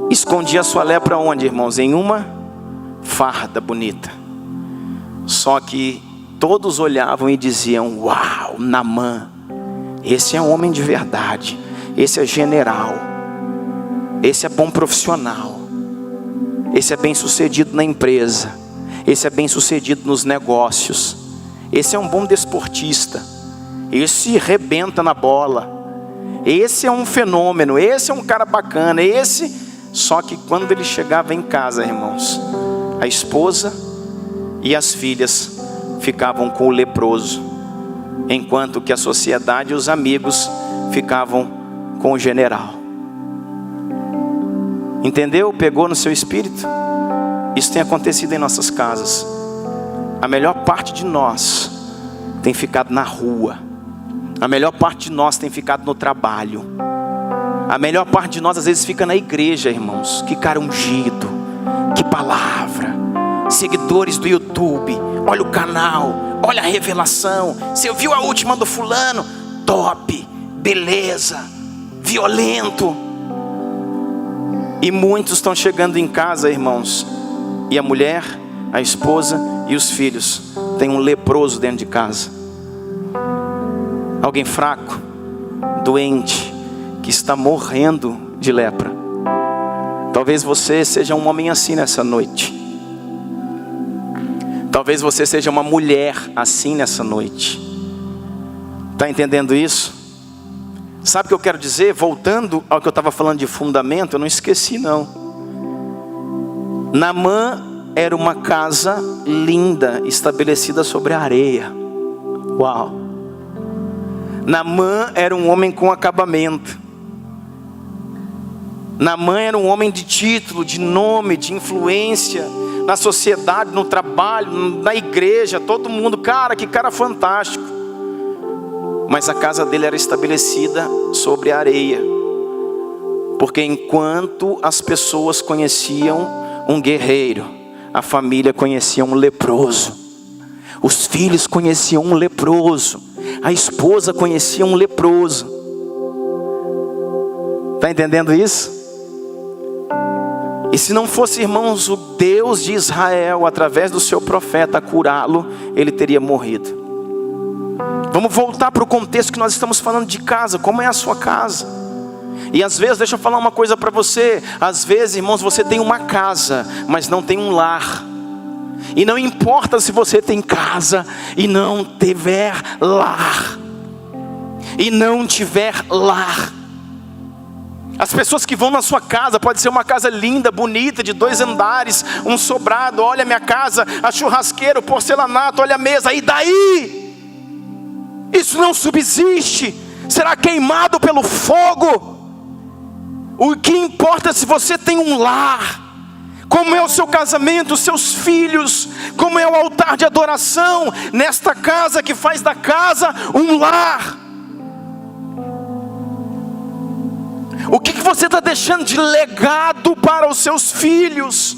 Escondia a sua lepra onde, irmãos? Em uma farda bonita. Só que todos olhavam e diziam, uau, Naamã, esse é um homem de verdade, esse é general, esse é bom profissional. esse é bem-sucedido na empresa, esse é bem-sucedido nos negócios, esse é um bom desportista, esse rebenta na bola, esse é um fenômeno, esse é um cara bacana, esse... Só que quando ele chegava em casa, irmãos, a esposa e as filhas ficavam com o leproso, enquanto que a sociedade e os amigos ficavam com o general. Entendeu? Pegou no seu espírito? Isso tem acontecido em nossas casas. A melhor parte de nós tem ficado na rua. A melhor parte de nós tem ficado no trabalho. A melhor parte de nós às vezes fica na igreja, irmãos. Que cara ungido, que palavra, seguidores do YouTube, olha o canal, olha a revelação. Você viu a última do fulano? Top, beleza, violento. E muitos estão chegando em casa, irmãos, e a mulher, a esposa e os filhos têm um leproso dentro de casa. Alguém fraco, doente, que está morrendo de lepra. Talvez você seja um homem assim nessa noite. Talvez você seja uma mulher assim nessa noite. Está entendendo isso? Sabe o que eu quero dizer? Voltando ao que eu estava falando de fundamento, eu não esqueci não. Naamã era uma casa linda, estabelecida sobre a areia. Uau! Naamã era um homem com acabamento. Naamã era um homem de título, de nome, de influência na sociedade, no trabalho, na igreja, todo mundo, cara, que cara fantástico. Mas a casa dele era estabelecida sobre a areia, porque enquanto as pessoas conheciam um guerreiro, a família conhecia um leproso, os filhos conheciam um leproso, a esposa conhecia um leproso. Está entendendo isso? E se não fosse, irmãos, o Deus de Israel, através do seu profeta, curá-lo, ele teria morrido. Vamos voltar para o contexto que nós estamos falando de casa. Como é a sua casa? E às vezes, deixa eu falar uma coisa para você. Às vezes, irmãos, você tem uma casa, mas não tem um lar. E não importa se você tem casa e não tiver lar. E não tiver lar. As pessoas que vão na sua casa, pode ser uma casa linda, bonita, de 2 andares, um sobrado, olha a minha casa, a churrasqueira, o porcelanato, olha a mesa, e daí? Isso não subsiste, será queimado pelo fogo. O que importa é se você tem um lar, como é o seu casamento, os seus filhos, como é o altar de adoração, nesta casa que faz da casa um lar. O que você está deixando de legado para os seus filhos?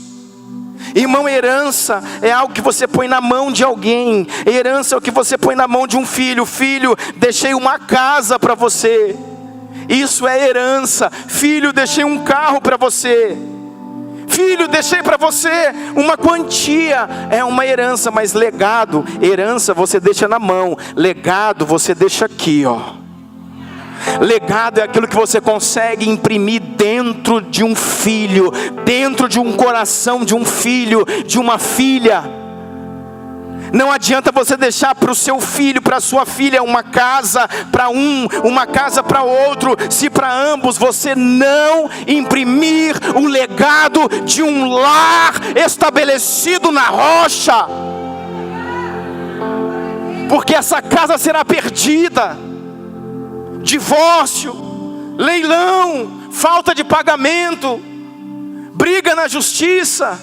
Irmão, herança é algo que você põe na mão de alguém. Herança é o que você põe na mão de um filho. Filho, deixei uma casa para você. Isso é herança. Filho, deixei um carro para você. Filho, deixei para você uma quantia. É uma herança, mas legado, herança você deixa na mão. Legado você deixa aqui, ó. Legado é aquilo que você consegue imprimir dentro de um filho, dentro de um coração de um filho, de uma filha. Não adianta você deixar para o seu filho, para a sua filha, uma casa para um, uma casa para outro, se para ambos você não imprimir o legado de um lar estabelecido na rocha, porque essa casa será perdida. Divórcio, leilão, falta de pagamento, briga na justiça,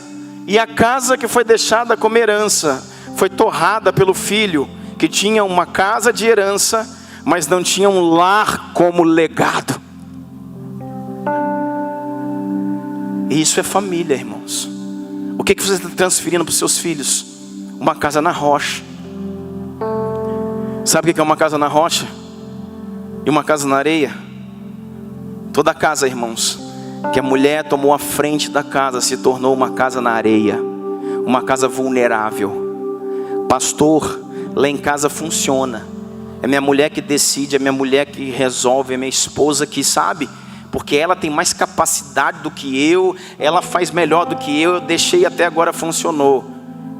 e a casa que foi deixada como herança foi torrada pelo filho, que tinha uma casa de herança, mas não tinha um lar como legado. E isso é família, irmãos. O que você está transferindo para os seus filhos? Uma casa na rocha. Sabe o que é uma casa na rocha? E uma casa na areia? Toda casa, irmãos, que a mulher tomou a frente da casa, se tornou uma casa na areia, uma casa vulnerável. Pastor, lá em casa funciona. É minha mulher que decide, é minha mulher que resolve, é minha esposa que sabe. porque ela tem mais capacidade do que eu, ela faz melhor do que eu deixei até agora funcionou.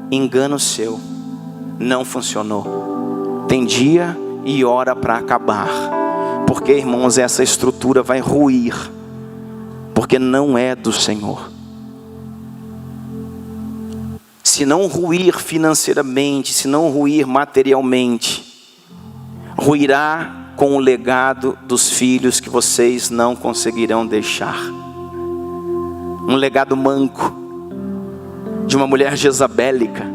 Engano seu, não funcionou. Tem dia e hora para acabar, porque, irmãos, essa estrutura vai ruir, porque não é do Senhor. Se não ruir financeiramente, se não ruir materialmente, ruirá com o legado dos filhos que vocês não conseguirão deixar. Um legado manco, de uma mulher jezabélica.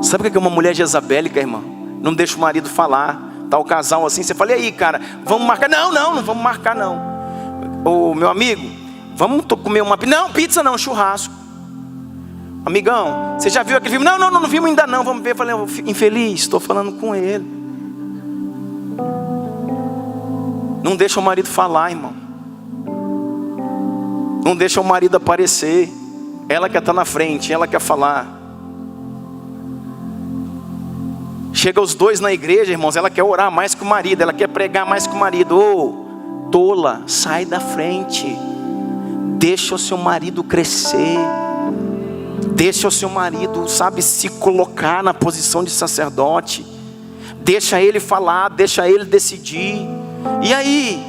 Sabe o que é uma mulher jezabélica, irmão? Não deixa o marido falar. Tá o casal assim, você fala, e aí, cara, vamos marcar? Não vamos marcar não. Ô, meu amigo, vamos comer uma pizza? Não, pizza não, churrasco. Amigão, você já viu aquele filme? Não vimos ainda não, vamos ver. Eu falei, infeliz, estou falando com ele. Não deixa o marido falar, irmão. Não deixa o marido aparecer. Ela quer estar na frente, ela quer falar. Chega os dois na igreja, irmãos, ela quer orar mais que o marido, ela quer pregar mais que o marido. Ô, tola, sai da frente. Deixa o seu marido crescer. Deixa o seu marido, sabe, se colocar na posição de sacerdote. Deixa ele falar, deixa ele decidir. E aí?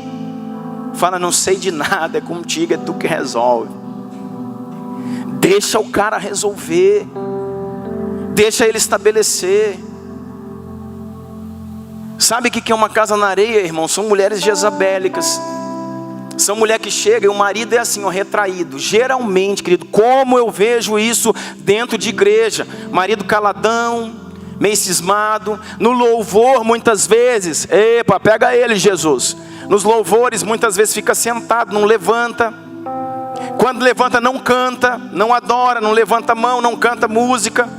Fala, não sei de nada, é contigo, é tu que resolve. Deixa o cara resolver. Deixa ele estabelecer. Sabe o que é uma casa na areia, irmão? São mulheres jezabélicas. São mulheres que chegam e o marido é assim, ó, retraído. Geralmente, querido, como eu vejo isso dentro de igreja. Marido caladão, meio cismado. No louvor, muitas vezes, epa, pega ele, Jesus. Nos louvores, muitas vezes fica sentado, não levanta. Quando levanta, não canta, não adora, não levanta a mão, não canta música.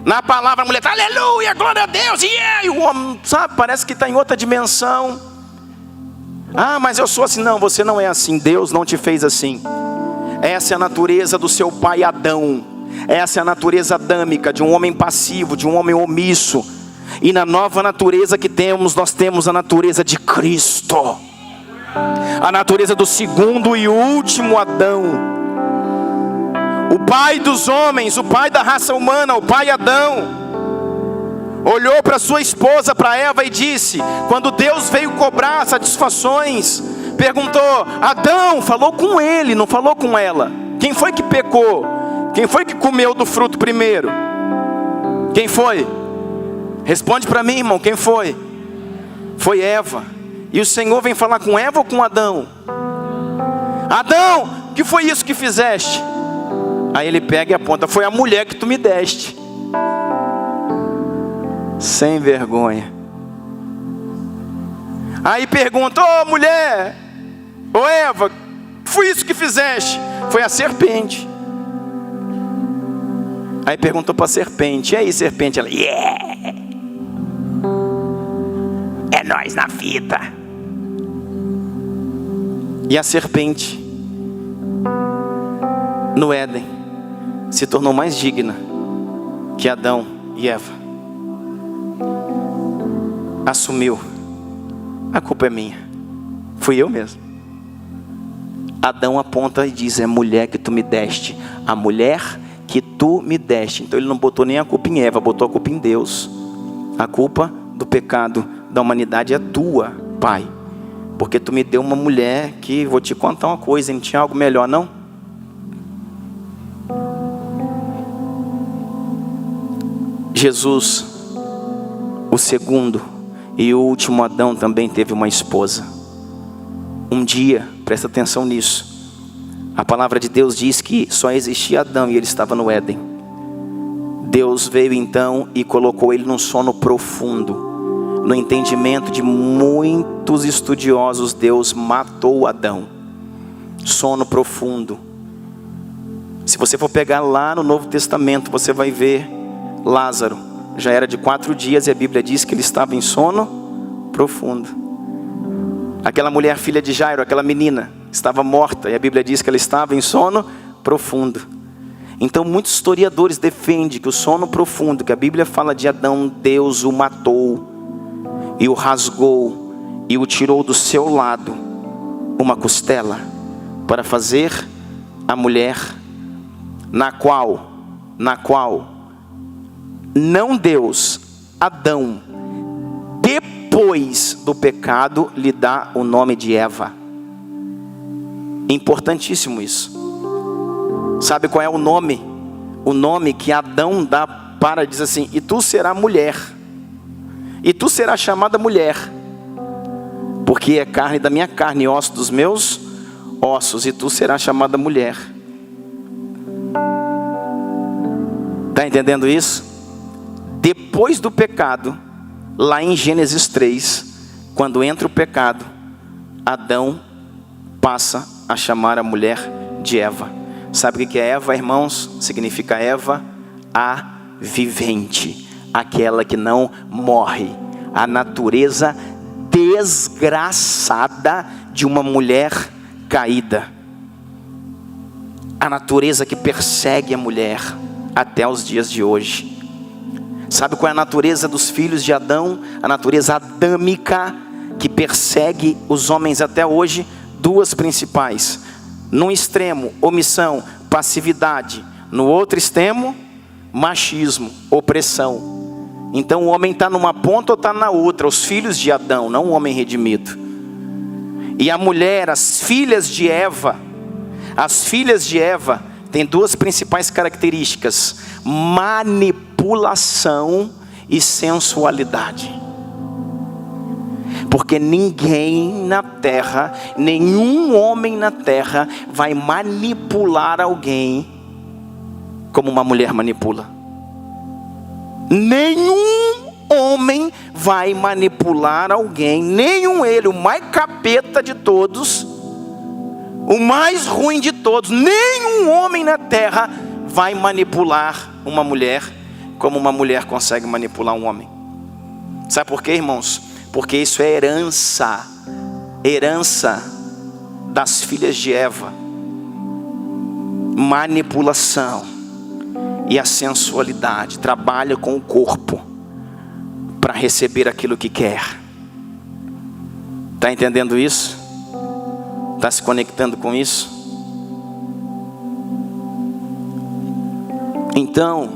Na palavra, a mulher está, aleluia, glória a Deus, yeah! E o homem, sabe, parece que está em outra dimensão. Ah, mas eu sou assim. Não, você não é assim, Deus não te fez assim. Essa é a natureza do seu pai Adão. Essa é a natureza adâmica, de um homem passivo, de um homem omisso. E na nova natureza que temos, nós temos a natureza de Cristo. A natureza do segundo e último Adão. O pai dos homens, o pai da raça humana, o pai Adão, olhou para sua esposa, para Eva, e disse, quando Deus veio cobrar satisfações, perguntou, Adão, falou com ele, não falou com ela. Quem foi que pecou? Quem foi que comeu do fruto primeiro? Quem foi? Responde para mim, irmão, quem foi? Foi Eva. E o Senhor vem falar com Eva ou com Adão? Adão, que foi isso que fizeste? Aí ele pega e aponta, foi a mulher que tu me deste. Sem vergonha. Aí pergunta, ô mulher, ô Eva, foi isso que fizeste? Foi a serpente. Aí perguntou para a serpente, e aí serpente? Ela, yeah, é nós na fita. E a serpente no Éden se tornou mais digna que Adão e Eva. Assumiu, a culpa é minha, fui eu mesmo. Adão aponta e diz, é a mulher que tu me deste, a mulher que tu me deste. Então ele não botou nem a culpa em Eva, botou a culpa em Deus. A culpa do pecado da humanidade é tua, Pai, porque tu me deu uma mulher que, vou te contar uma coisa, não tinha algo melhor não? Jesus, o segundo e o último Adão, também teve uma esposa. Um dia, presta atenção nisso, a palavra de Deus diz que só existia Adão e ele estava no Éden. Deus veio então e colocou ele num sono profundo. No entendimento de muitos estudiosos, Deus matou Adão. Sono profundo. Se você for pegar lá no Novo Testamento, você vai ver Lázaro, já era de 4 dias e a Bíblia diz que ele estava em sono profundo. Aquela mulher, filha de Jairo, aquela menina, estava morta e a Bíblia diz que ela estava em sono profundo. Então muitos historiadores defendem que o sono profundo, que a Bíblia fala de Adão, Deus o matou e o rasgou e o tirou do seu lado uma costela para fazer a mulher, na qual não Deus, Adão, depois do pecado, lhe dá o nome de Eva. Importantíssimo isso. Sabe qual é o nome? O nome que Adão dá para, diz assim: e tu serás mulher, e tu serás chamada mulher, porque é carne da minha carne e osso dos meus ossos, e tu serás chamada mulher. Está entendendo isso? Depois do pecado, lá em Gênesis 3, quando entra o pecado, Adão passa a chamar a mulher de Eva. Sabe o que é Eva, irmãos? Significa Eva, a vivente, aquela que não morre. A natureza desgraçada de uma mulher caída. A natureza que persegue a mulher até os dias de hoje. Sabe qual é a natureza dos filhos de Adão? A natureza adâmica que persegue os homens até hoje. Duas principais: num extremo, omissão, passividade; no outro extremo, machismo, opressão. Então o homem está numa ponta ou está na outra. Os filhos de Adão, não o homem redimido. E a mulher, as filhas de Eva, têm duas principais características: manipulação e sensualidade. Porque ninguém na terra, nenhum homem na terra vai manipular alguém como uma mulher manipula. Nenhum homem vai manipular alguém, nenhum ele, o mais capeta de todos, o mais ruim de todos, nenhum homem na terra vai manipular uma mulher como uma mulher consegue manipular um homem. Sabe por quê, irmãos? Porque isso é herança das filhas de Eva. Manipulação e a sensualidade. Trabalha com o corpo para receber aquilo que quer. Está entendendo isso? Está se conectando com isso? Então,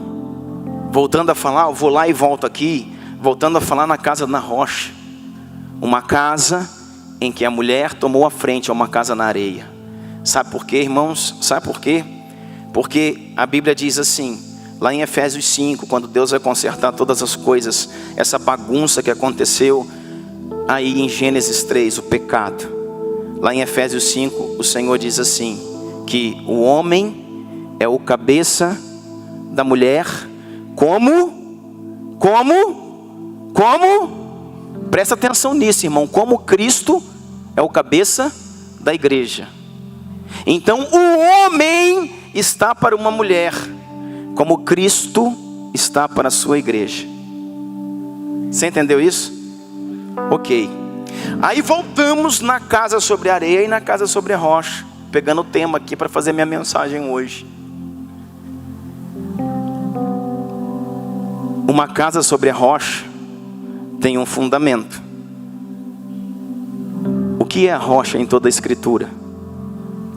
voltando a falar, eu vou lá e volto aqui, voltando a falar na casa na rocha. Uma casa em que a mulher tomou a frente a uma casa na areia. Sabe por quê, irmãos? Sabe por quê? Porque a Bíblia diz assim, lá em Efésios 5, quando Deus vai consertar todas as coisas, essa bagunça que aconteceu aí em Gênesis 3, o pecado. Lá em Efésios 5, o Senhor diz assim, que o homem é o cabeça da mulher. Como? Presta atenção nisso, irmão. Como Cristo é o cabeça da igreja. Então o homem está para uma mulher, como Cristo está para a sua igreja. Você entendeu isso? Ok. Aí voltamos na casa sobre a areia e na casa sobre a rocha, pegando o tema aqui para fazer minha mensagem hoje. Uma casa sobre a rocha tem um fundamento. O que é a rocha em toda a Escritura?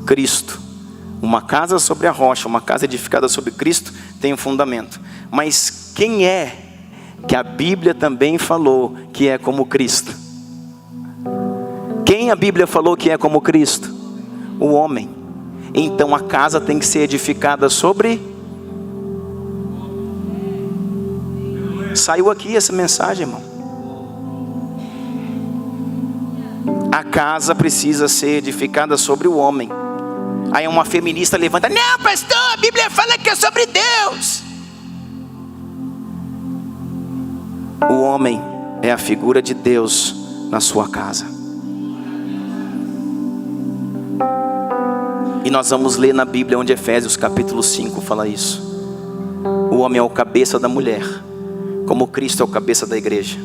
Cristo. Uma casa sobre a rocha, uma casa edificada sobre Cristo, tem um fundamento. Mas quem é que a Bíblia também falou que é como Cristo? Quem a Bíblia falou que é como Cristo? O homem. Então a casa tem que ser edificada sobre... Saiu aqui essa mensagem, irmão. A casa precisa ser edificada sobre o homem. Aí uma feminista levanta: não, pastor, a Bíblia fala que é sobre Deus. O homem é a figura de Deus na sua casa. E nós vamos ler na Bíblia onde Efésios capítulo 5 fala isso. O homem é o cabeça da mulher, como Cristo é o cabeça da igreja.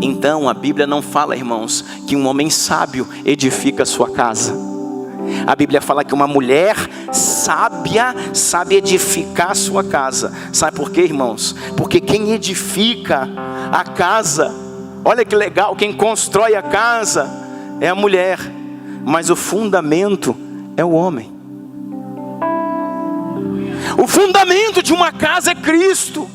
Então a Bíblia não fala, irmãos, que um homem sábio edifica a sua casa. A Bíblia fala que uma mulher sábia sabe edificar a sua casa. Sabe por quê, irmãos? Porque quem edifica a casa, olha que legal, quem constrói a casa é a mulher. mas o fundamento é o homem. O fundamento de uma casa é Cristo.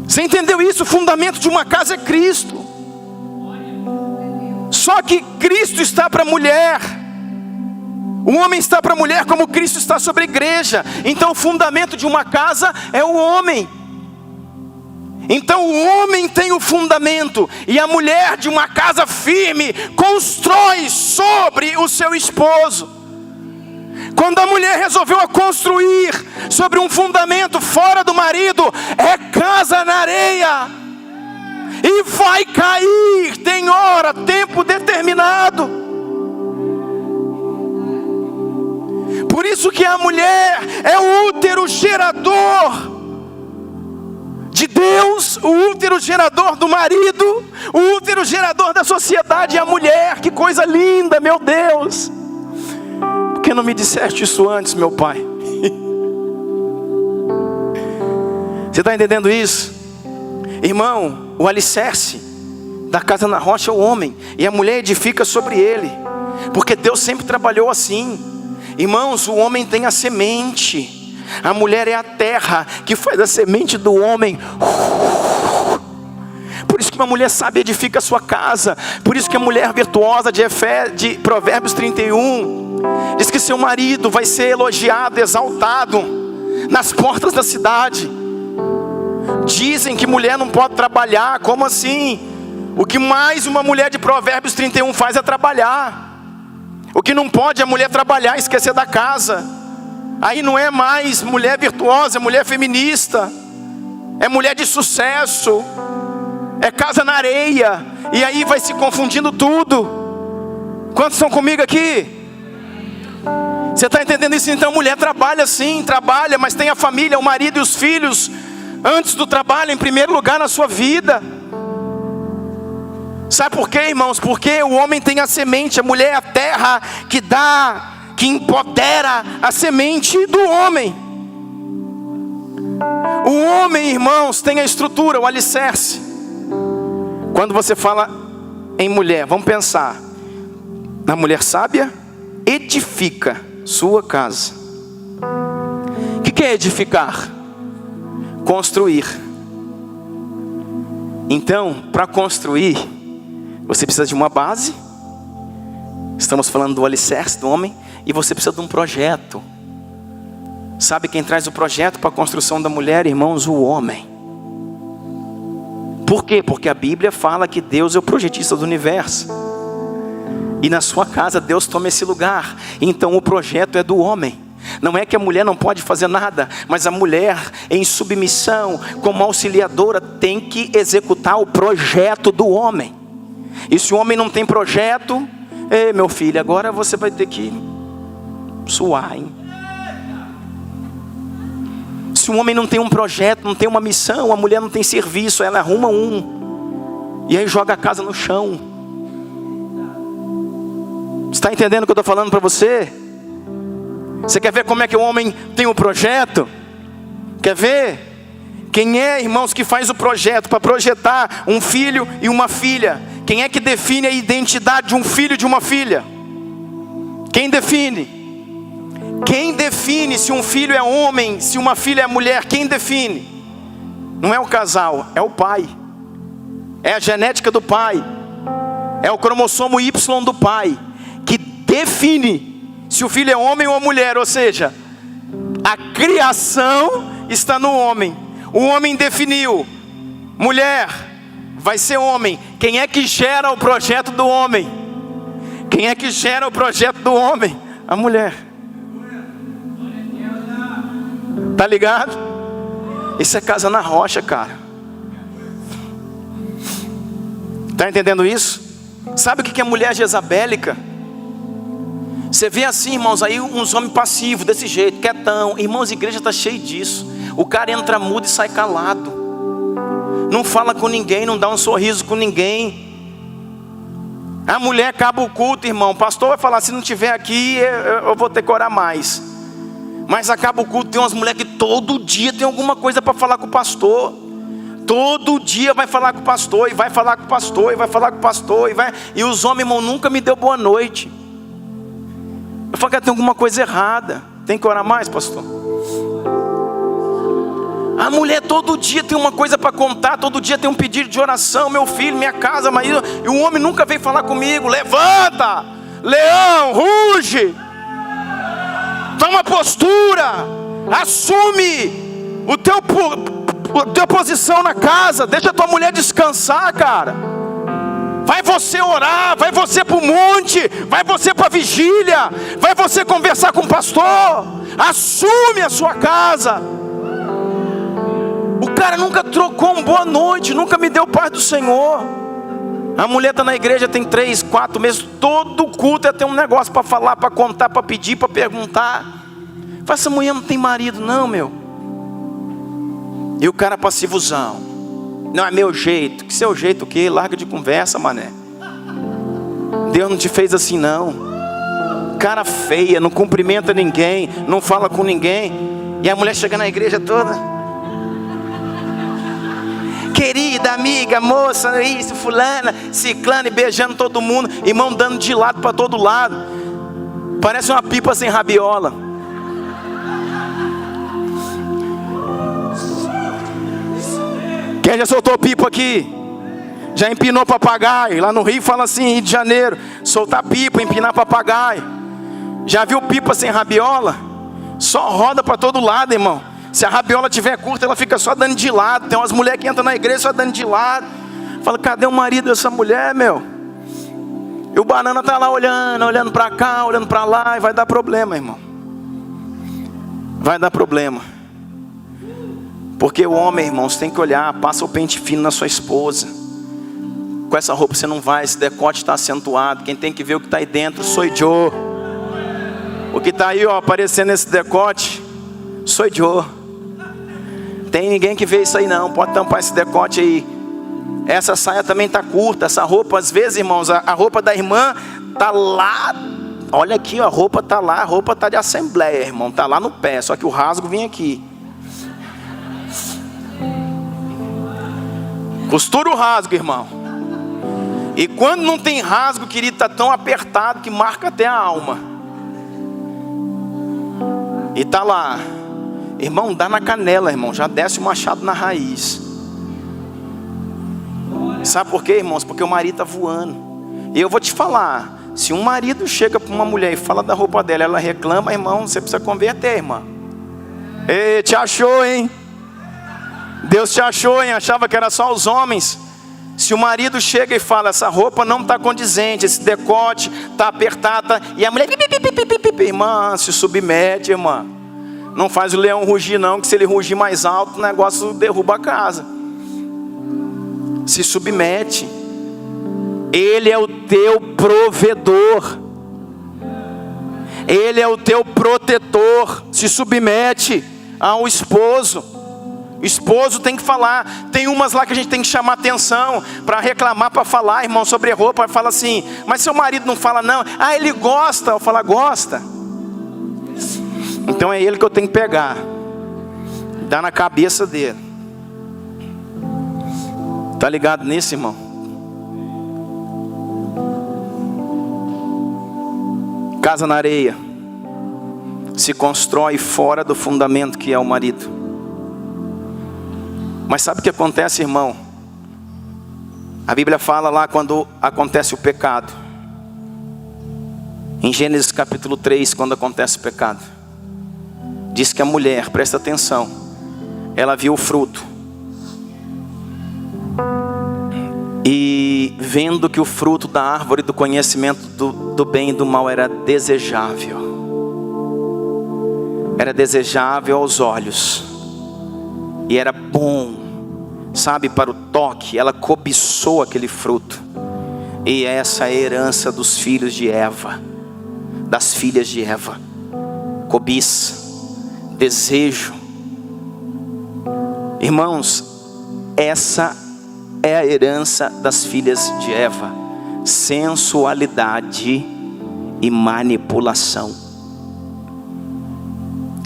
Você entendeu isso? O fundamento de uma casa é Cristo. Só que Cristo está para a mulher. O homem está para a mulher como Cristo está sobre a igreja. Então o fundamento de uma casa é o homem. Então o homem tem o fundamento, e a mulher de uma casa firme constrói sobre o seu esposo. Quando a mulher resolveu construir sobre um fundamento fora do marido, é casa na areia, e vai cair, tem hora, tempo determinado. Por isso que a mulher é o útero gerador de Deus, o útero gerador do marido, o útero gerador da sociedade é a mulher. Que coisa linda, meu Deus! Por que não me disseste isso antes, meu pai? Você está entendendo isso? Irmão, o alicerce da casa na rocha é o homem, e a mulher edifica sobre ele, porque Deus sempre trabalhou assim. Irmãos, o homem tem a semente, a mulher é a terra que faz a semente do homem. Por isso que uma mulher sábia edifica a sua casa. Por isso que a mulher virtuosa de Provérbios 31 diz que seu marido vai ser elogiado, exaltado nas portas da cidade. Dizem que mulher não pode trabalhar. Como assim? O que mais uma mulher de Provérbios 31 faz é trabalhar. O que não pode é a mulher trabalhar e esquecer da casa. Aí não é mais mulher virtuosa, é mulher feminista, é mulher de sucesso, é casa na areia. E aí vai se confundindo tudo. Quantos estão comigo aqui? Você está entendendo isso? Então mulher trabalha sim, trabalha, mas tem a família, o marido e os filhos antes do trabalho, em primeiro lugar na sua vida. Sabe por quê, irmãos? Porque o homem tem a semente, a mulher é a terra que dá, que empodera a semente do homem. O homem, irmãos, tem a estrutura, o alicerce. Quando você fala em mulher, vamos pensar na mulher sábia, edifica sua casa. O que é edificar? Construir. Então, para construir, você precisa de uma base. Estamos falando do alicerce do homem. E você precisa de um projeto. Sabe quem traz o projeto para a construção da mulher, irmãos? O homem. Por quê? Porque a Bíblia fala que Deus é o projetista do universo. E na sua casa Deus toma esse lugar. Então o projeto é do homem. Não é que a mulher não pode fazer nada, mas a mulher em submissão, como auxiliadora, tem que executar o projeto do homem. E se o homem não tem projeto, ei, meu filho, agora você vai ter que suar, hein? Se um homem não tem um projeto, não tem uma missão, a mulher não tem serviço, ela arruma e aí joga a casa no chão. Está entendendo o que eu estou falando para você? Você quer ver como é que o homem tem um projeto? Quer ver? Quem é, irmãos, que faz o projeto para projetar um filho e uma filha? Quem é que define a identidade de um filho e de uma filha? Quem define? Quem define se um filho é homem, se uma filha é mulher? Quem define? Não é o casal, é o pai. É a genética do pai. É o cromossomo Y do pai que define se o filho é homem ou mulher. Ou seja, a criação está no homem. O homem definiu: mulher vai ser homem. Quem é que gera o projeto do homem? Quem é que gera o projeto do homem? A mulher. Tá ligado? Isso é casa na rocha, cara. Tá entendendo isso? Sabe o que é mulher jezabélica? Você vê assim, irmãos, aí uns homens passivos desse jeito, quietão. Irmãos, a igreja está cheia disso. O cara entra mudo e sai calado. Não fala com ninguém, não dá um sorriso com ninguém. A mulher acaba o culto, irmão. O pastor vai falar: se não tiver aqui, eu vou ter que orar mais. Mas acaba o culto, tem umas mulheres que todo dia tem alguma coisa para falar com o pastor. Todo dia vai falar com o pastor, e vai falar com o pastor, e vai falar com o pastor, e os homens, irmão, nunca me deu boa noite. Eu falo que tem alguma coisa errada. Tem que orar mais, pastor? A mulher todo dia tem uma coisa para contar, todo dia tem um pedido de oração, meu filho, minha casa, marido, e o homem nunca veio falar comigo. Levanta, leão, ruge, toma postura, assume a tua posição na casa, deixa a tua mulher descansar, cara. Vai você orar, vai você para o monte, vai você para a vigília, vai você conversar com o pastor, assume a sua casa. O cara nunca trocou um boa noite, nunca me deu paz do Senhor. A mulher está na igreja tem 3, 4 meses, todo culto é ter um negócio para falar, para contar, para pedir, para perguntar. Fala, essa mulher não tem marido não, meu. E o cara passivozão, não é meu jeito. Que seu jeito o quê? Larga de conversa, mané. Deus não te fez assim não. Cara feia, não cumprimenta ninguém, não fala com ninguém. E a mulher chega na igreja toda, querida, amiga, moça, isso, fulana, ciclana, e beijando todo mundo, irmão, dando de lado para todo lado. Parece uma pipa sem rabiola. Quem já soltou pipa aqui? Já empinou papagaio? Lá no Rio fala assim, Rio de Janeiro, soltar pipa, empinar papagaio. Já viu pipa sem rabiola? Só roda para todo lado, irmão. Se a rabiola tiver curta, ela fica só dando de lado. Tem umas mulheres que entram na igreja só dando de lado. Fala, cadê o marido dessa mulher, meu? E o banana tá lá olhando para cá, olhando para lá, e vai dar problema, irmão. Vai dar problema. Porque o homem, irmãos, tem que olhar, passa o pente fino na sua esposa. Com essa roupa você não vai, esse decote está acentuado. Quem tem que ver o que está aí dentro, sou eu. O que está aí, ó, aparecendo nesse decote, sou eu. Tem ninguém que vê isso aí não, pode tampar esse decote aí. Essa saia também está curta, essa roupa, às vezes, irmãos, a roupa da irmã está lá. Olha aqui, ó, a roupa está lá, a roupa está de assembleia, irmão, está lá no pé, só que o rasgo vem aqui. Costura o rasgo, irmão. E quando não tem rasgo, querido, está tão apertado que marca até a alma. E está lá. Irmão, dá na canela, irmão. Já desce o machado na raiz. Sabe por quê, irmãos? Porque o marido está voando. E eu vou te falar. Se um marido chega para uma mulher e fala da roupa dela, ela reclama, irmão, você precisa converter, irmão. Ei, te achou, hein? Deus te achou, hein? Achava que era só os homens. Se o marido chega e fala, essa roupa não está condizente, esse decote está apertado, e a mulher, irmã, se submete, irmã. Não faz o leão rugir não, que se ele rugir mais alto, o negócio derruba a casa. Se submete. Ele é o teu provedor. Ele é o teu protetor. Se submete ao esposo. O esposo tem que falar. Tem umas lá que a gente tem que chamar atenção para reclamar, para falar, irmão, sobre roupa. Fala assim, mas seu marido não fala não. Ah, ele gosta. Eu falo, gosta. Então é ele que eu tenho que pegar, dar na cabeça dele. Tá ligado nisso, irmão? Casa na areia se constrói fora do fundamento que é o marido. Mas sabe o que acontece, irmão? A Bíblia fala lá quando acontece o pecado. Em Gênesis capítulo 3, quando acontece o pecado, diz que a mulher, presta atenção, ela viu o fruto. E vendo que o fruto da árvore do conhecimento do bem e do mal era desejável. Era desejável aos olhos. E era bom, sabe, para o toque. Ela cobiçou aquele fruto. E essa é a herança dos filhos de Eva. Das filhas de Eva. Cobiça. Desejo. Irmãos, essa é a herança das filhas de Eva. Sensualidade e manipulação.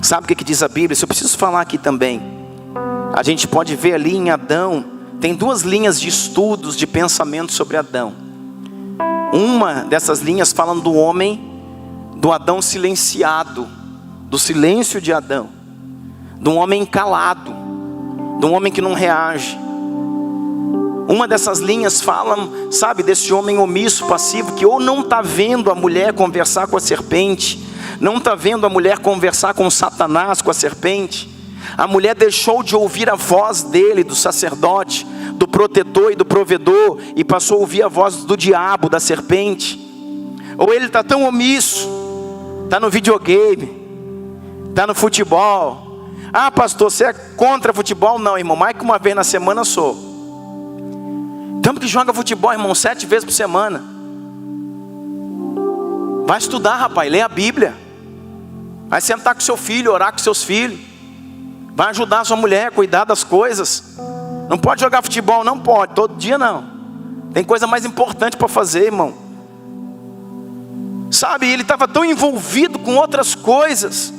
Sabe o que diz a Bíblia? Isso eu preciso falar aqui também. A gente pode ver ali em Adão, tem duas linhas de estudos, de pensamento sobre Adão. Uma dessas linhas falando do homem, do Adão silenciado, do silêncio de Adão, de um homem calado, de um homem que não reage. Uma dessas linhas fala, sabe, desse homem omisso, passivo, que ou não está vendo a mulher conversar com a serpente, não está vendo a mulher conversar com Satanás, com a serpente. A mulher deixou de ouvir a voz dele, do sacerdote, do protetor e do provedor, e passou a ouvir a voz do diabo, da serpente. Ou ele está tão omisso, está no videogame, está no futebol. Ah, pastor, você é contra futebol? Não, irmão, mais que uma vez na semana sou. Tanto que joga futebol, irmão, 7 vezes por semana. Vai estudar, rapaz, lê a Bíblia. Vai sentar com seu filho, orar com seus filhos. Vai ajudar a sua mulher a cuidar das coisas. Não pode jogar futebol, não pode, todo dia não. Tem coisa mais importante para fazer, irmão. Sabe, ele estava tão envolvido com outras coisas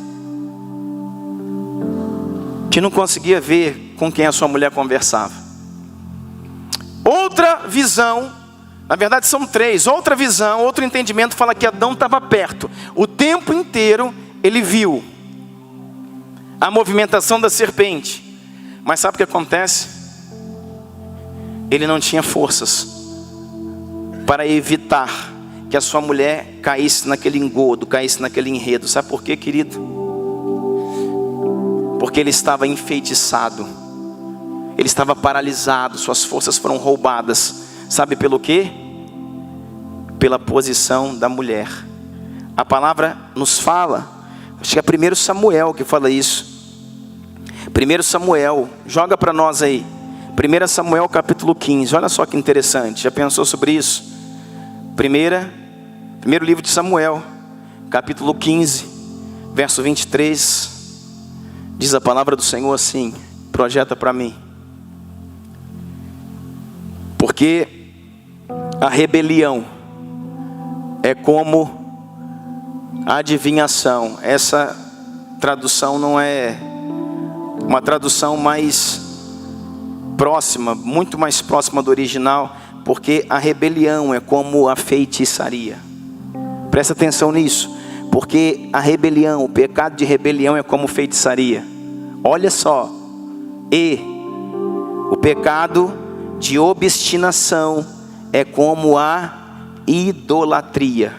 que não conseguia ver com quem a sua mulher conversava. Outra visão, na verdade são 3. Outra visão, outro entendimento fala que Adão estava perto. O tempo inteiro ele viu a movimentação da serpente. Mas sabe o que acontece? Ele não tinha forças para evitar que a sua mulher caísse naquele engodo, caísse naquele enredo. Sabe por quê, querido? Porque ele estava enfeitiçado. Ele estava paralisado, suas forças foram roubadas. Sabe pelo quê? Pela posição da mulher. A palavra nos fala, acho que é 1 Samuel que fala isso. 1 Samuel, joga para nós aí. 1 Samuel capítulo 15, olha só que interessante, já pensou sobre isso? Primeiro livro de Samuel, capítulo 15, verso 23, diz a palavra do Senhor assim, projeta para mim. Porque a rebelião é como a adivinhação. Essa tradução não é uma tradução mais próxima, muito mais próxima do original, porque a rebelião é como a feitiçaria. Presta atenção nisso, porque a rebelião, o pecado de rebelião é como feitiçaria. Olha só, e o pecado de obstinação é como a idolatria.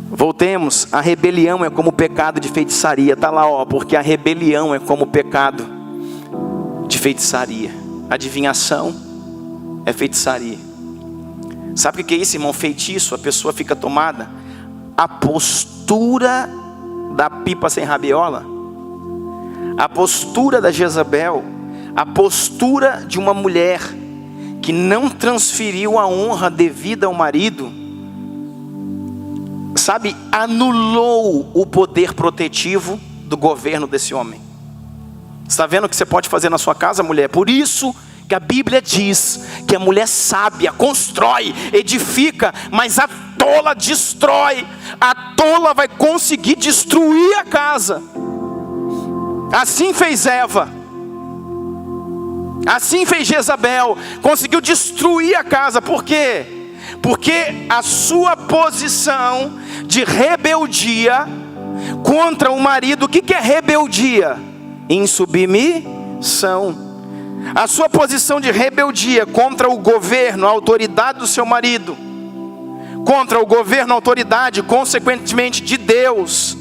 Voltemos, a rebelião é como o pecado de feitiçaria. Está lá, ó, porque a rebelião é como o pecado de feitiçaria. Adivinhação é feitiçaria. Sabe o que é isso, irmão? Feitiço, a pessoa fica tomada. A postura da pipa sem rabiola, a postura da Jezabel, a postura de uma mulher que não transferiu a honra devida ao marido, sabe, anulou o poder protetivo do governo desse homem. Está vendo o que você pode fazer na sua casa, mulher? Por isso que a Bíblia diz que a mulher sábia constrói, edifica, mas a tola destrói. A tola vai conseguir destruir a casa. Assim fez Eva. Assim fez Jezabel, conseguiu destruir a casa. Por quê? Porque a sua posição de rebeldia contra o marido. O que é rebeldia? Insubmissão. A sua posição de rebeldia contra o governo, a autoridade do seu marido, contra o governo, a autoridade, consequentemente de Deus,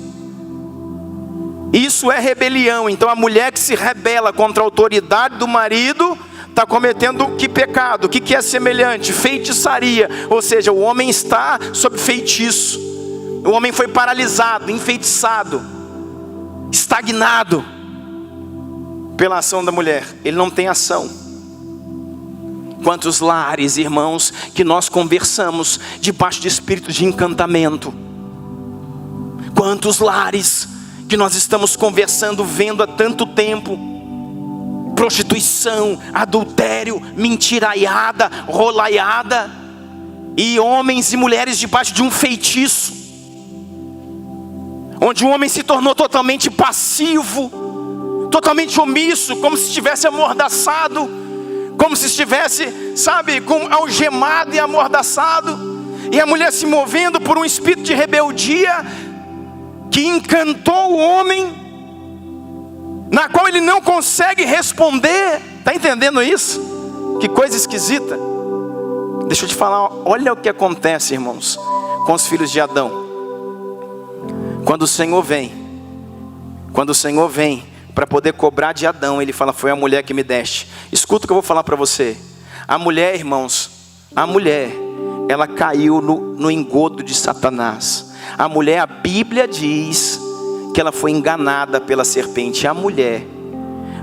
isso é rebelião. Então a mulher que se rebela contra a autoridade do marido está cometendo que pecado? O que é semelhante? Feitiçaria. Ou seja, o homem está sob feitiço. O homem foi paralisado, enfeitiçado, estagnado pela ação da mulher. Ele não tem ação. Quantos lares, irmãos, que nós conversamos debaixo de espírito de encantamento. Quantos lares que nós estamos conversando, vendo há tanto tempo. Prostituição, adultério, mentiraiada, rolaiada. E homens e mulheres debaixo de um feitiço. Onde o homem se tornou totalmente passivo, totalmente omisso, como se estivesse amordaçado, como se estivesse, sabe, algemado e amordaçado. E a mulher se movendo por um espírito de rebeldia que encantou o homem, na qual ele não consegue responder. Está entendendo isso? Que coisa esquisita. Deixa eu te falar, olha o que acontece, irmãos, com os filhos de Adão. Quando o Senhor vem para poder cobrar de Adão, ele fala: foi a mulher que me deste. Escuta o que eu vou falar para você. A mulher, irmãos, ela caiu no engodo de Satanás. A mulher, a Bíblia diz que ela foi enganada pela serpente, a mulher.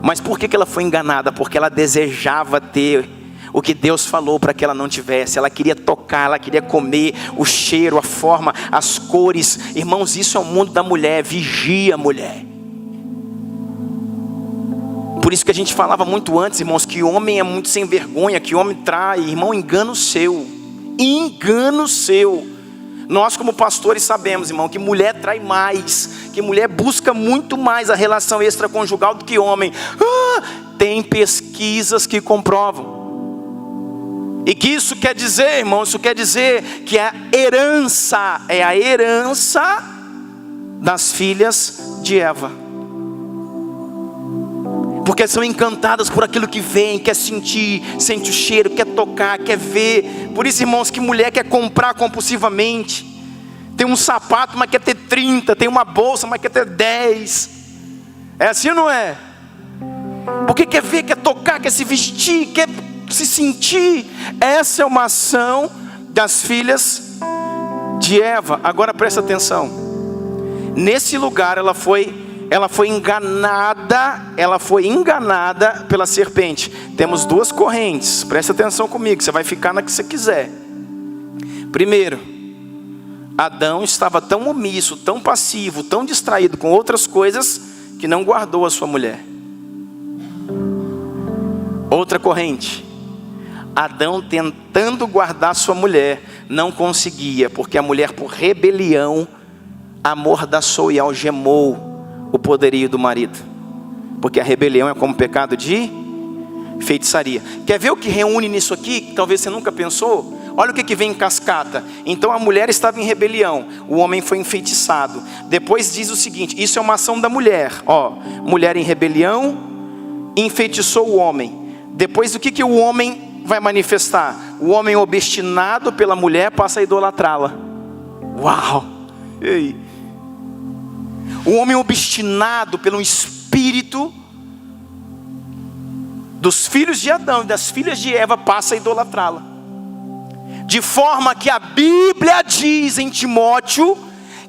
Mas por que ela foi enganada? Porque ela desejava ter o que Deus falou para que ela não tivesse. Ela queria tocar, ela queria comer o cheiro, a forma, as cores. Irmãos, isso é o mundo da mulher. Vigia a mulher. Por isso que a gente falava muito antes, irmãos, que homem é muito sem vergonha, que homem trai. Irmão, engano seu. Engano seu. Nós como pastores sabemos, irmão, que mulher trai mais, que mulher busca muito mais a relação extraconjugal do que homem. Tem pesquisas que comprovam. E que isso quer dizer, irmão, isso quer dizer que a herança é a herança das filhas de Eva. Porque são encantadas por aquilo que vem, quer sentir, sente o cheiro, quer tocar, quer ver. Por isso, irmãos, que mulher quer comprar compulsivamente. Tem um sapato, mas quer ter 30. Tem uma bolsa, mas quer ter 10. É assim ou não é? Porque quer ver, quer tocar, quer se vestir, quer se sentir. Essa é uma ação das filhas de Eva. Agora presta atenção. Nesse lugar ela foi enganada pela serpente. Temos duas correntes, presta atenção comigo, você vai ficar na que você quiser. Primeiro, Adão estava tão omisso, tão passivo, tão distraído com outras coisas, que não guardou a sua mulher. Outra corrente, Adão tentando guardar sua mulher, não conseguia, porque a mulher, por rebelião, amordaçou e algemou o poderio do marido. Porque a rebelião é como pecado de feitiçaria. Quer ver o que reúne nisso aqui, que talvez você nunca pensou? Olha o que vem em cascata. Então a mulher estava em rebelião, o homem foi enfeitiçado. Depois diz o seguinte, isso é uma ação da mulher. Mulher em rebelião, enfeitiçou o homem. Depois o que o homem vai manifestar? O homem obstinado pela mulher passa a idolatrá-la. Uau! Ei! O homem obstinado pelo espírito dos filhos de Adão e das filhas de Eva passa a idolatrá-la. De forma que a Bíblia diz em Timóteo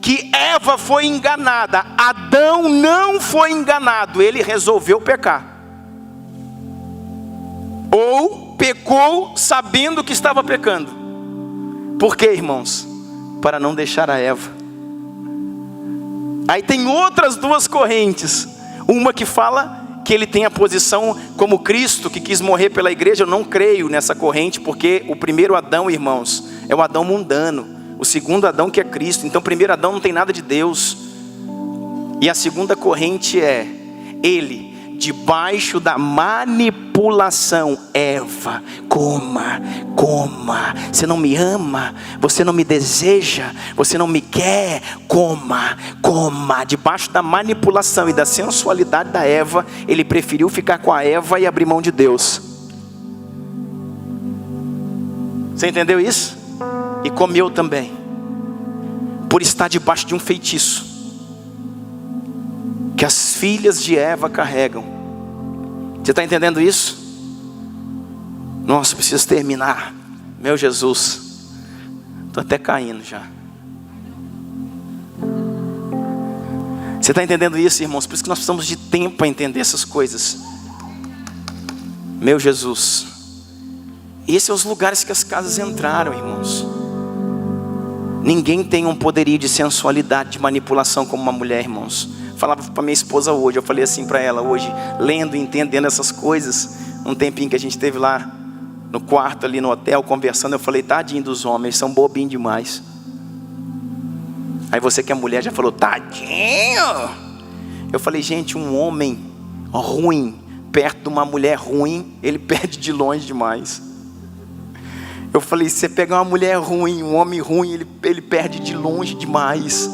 que Eva foi enganada. Adão não foi enganado, ele resolveu pecar. Ou pecou sabendo que estava pecando. Por quê, irmãos? Para não deixar a Eva. Aí tem outras duas correntes. Uma que fala que ele tem a posição como Cristo, que quis morrer pela igreja. Eu não creio nessa corrente, porque o primeiro Adão, irmãos, é o Adão mundano. O segundo Adão que é Cristo. Então o primeiro Adão não tem nada de Deus. E a segunda corrente é ele, debaixo da manipulação. Eva, coma. Você não me ama, você não me deseja, você não me quer. Coma. Debaixo da manipulação e da sensualidade da Eva, ele preferiu ficar com a Eva e abrir mão de Deus. Você entendeu isso? E comeu também, por estar debaixo de um feitiço que as filhas de Eva carregam. Você está entendendo isso? Nossa, preciso terminar. Meu Jesus, estou até caindo já. Você está entendendo isso, irmãos? Por isso que nós precisamos de tempo para entender essas coisas. Meu Jesus. Esses são os lugares que as casas entraram, irmãos. Ninguém tem um poderio de sensualidade, de manipulação como uma mulher, irmãos. Falava para minha esposa hoje, eu falei assim para ela hoje, lendo e entendendo essas coisas. Um tempinho que a gente teve lá no quarto ali no hotel conversando, eu falei, tadinho dos homens, são bobinhos demais. Aí você que é mulher já falou, tadinho. Eu falei, gente, um homem ruim perto de uma mulher ruim, ele perde de longe demais. Eu falei, se você pegar uma mulher ruim, um homem ruim, ele perde de longe demais.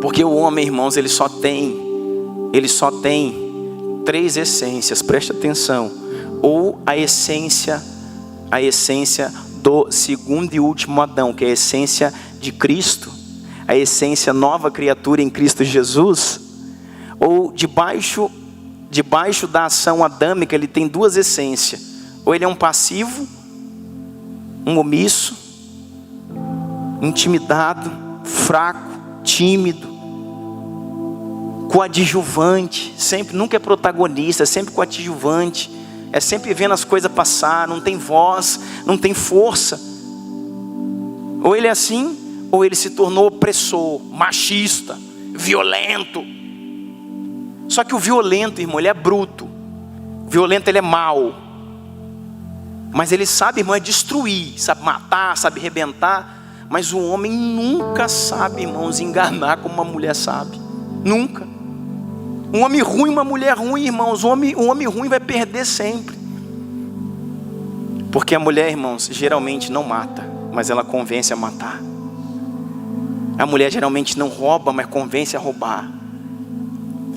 Porque o homem, irmãos, ele só tem 3 essências, preste atenção. Ou a essência do segundo e último Adão, que é a essência de Cristo, a essência nova criatura em Cristo Jesus, ou debaixo da ação adâmica, ele tem 2 essências. Ou ele é um passivo, um omisso, intimidado, fraco, tímido, coadjuvante, nunca é protagonista, é sempre coadjuvante, é sempre vendo as coisas passar, não tem voz, não tem força. Ou ele é assim, ou ele se tornou opressor, machista, violento. Só que o violento, irmão, ele é bruto. O violento, ele é mau. Mas ele sabe, irmão, é destruir, sabe matar, sabe arrebentar. Mas o homem nunca sabe, irmãos, enganar como uma mulher sabe. Nunca. Um homem ruim, uma mulher ruim, irmãos, um homem ruim vai perder sempre. Porque a mulher, irmãos, geralmente não mata, mas ela convence a matar. A mulher geralmente não rouba, mas convence a roubar.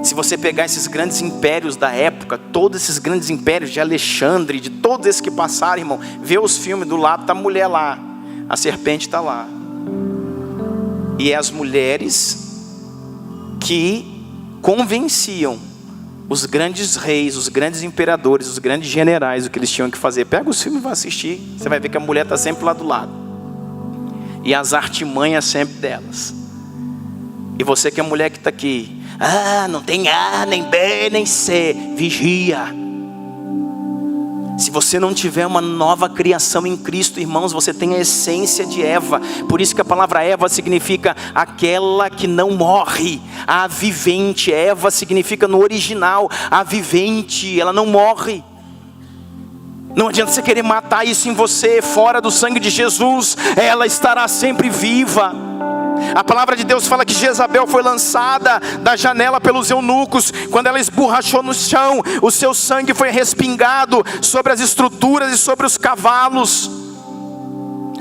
Se você pegar esses grandes impérios da época, todos esses grandes impérios de Alexandre, de todos esses que passaram, irmão, vê os filmes do lado, está a mulher lá, a serpente está lá. E é as mulheres que convenciam os grandes reis, os grandes imperadores, os grandes generais, o que eles tinham que fazer. Pega os filmes e vai assistir, você vai ver que a mulher está sempre lá do lado. E as artimanhas sempre delas. E você que é mulher que está aqui, não tem A, nem B, nem C, vigia. Se você não tiver uma nova criação em Cristo, irmãos, você tem a essência de Eva. Por isso que a palavra Eva significa aquela que não morre, a vivente. Eva significa no original, a vivente, ela não morre. Não adianta você querer matar isso em você, fora do sangue de Jesus, ela estará sempre viva. A palavra de Deus fala que Jezabel foi lançada da janela pelos eunucos. Quando ela esborrachou no chão, o seu sangue foi respingado sobre as estruturas e sobre os cavalos.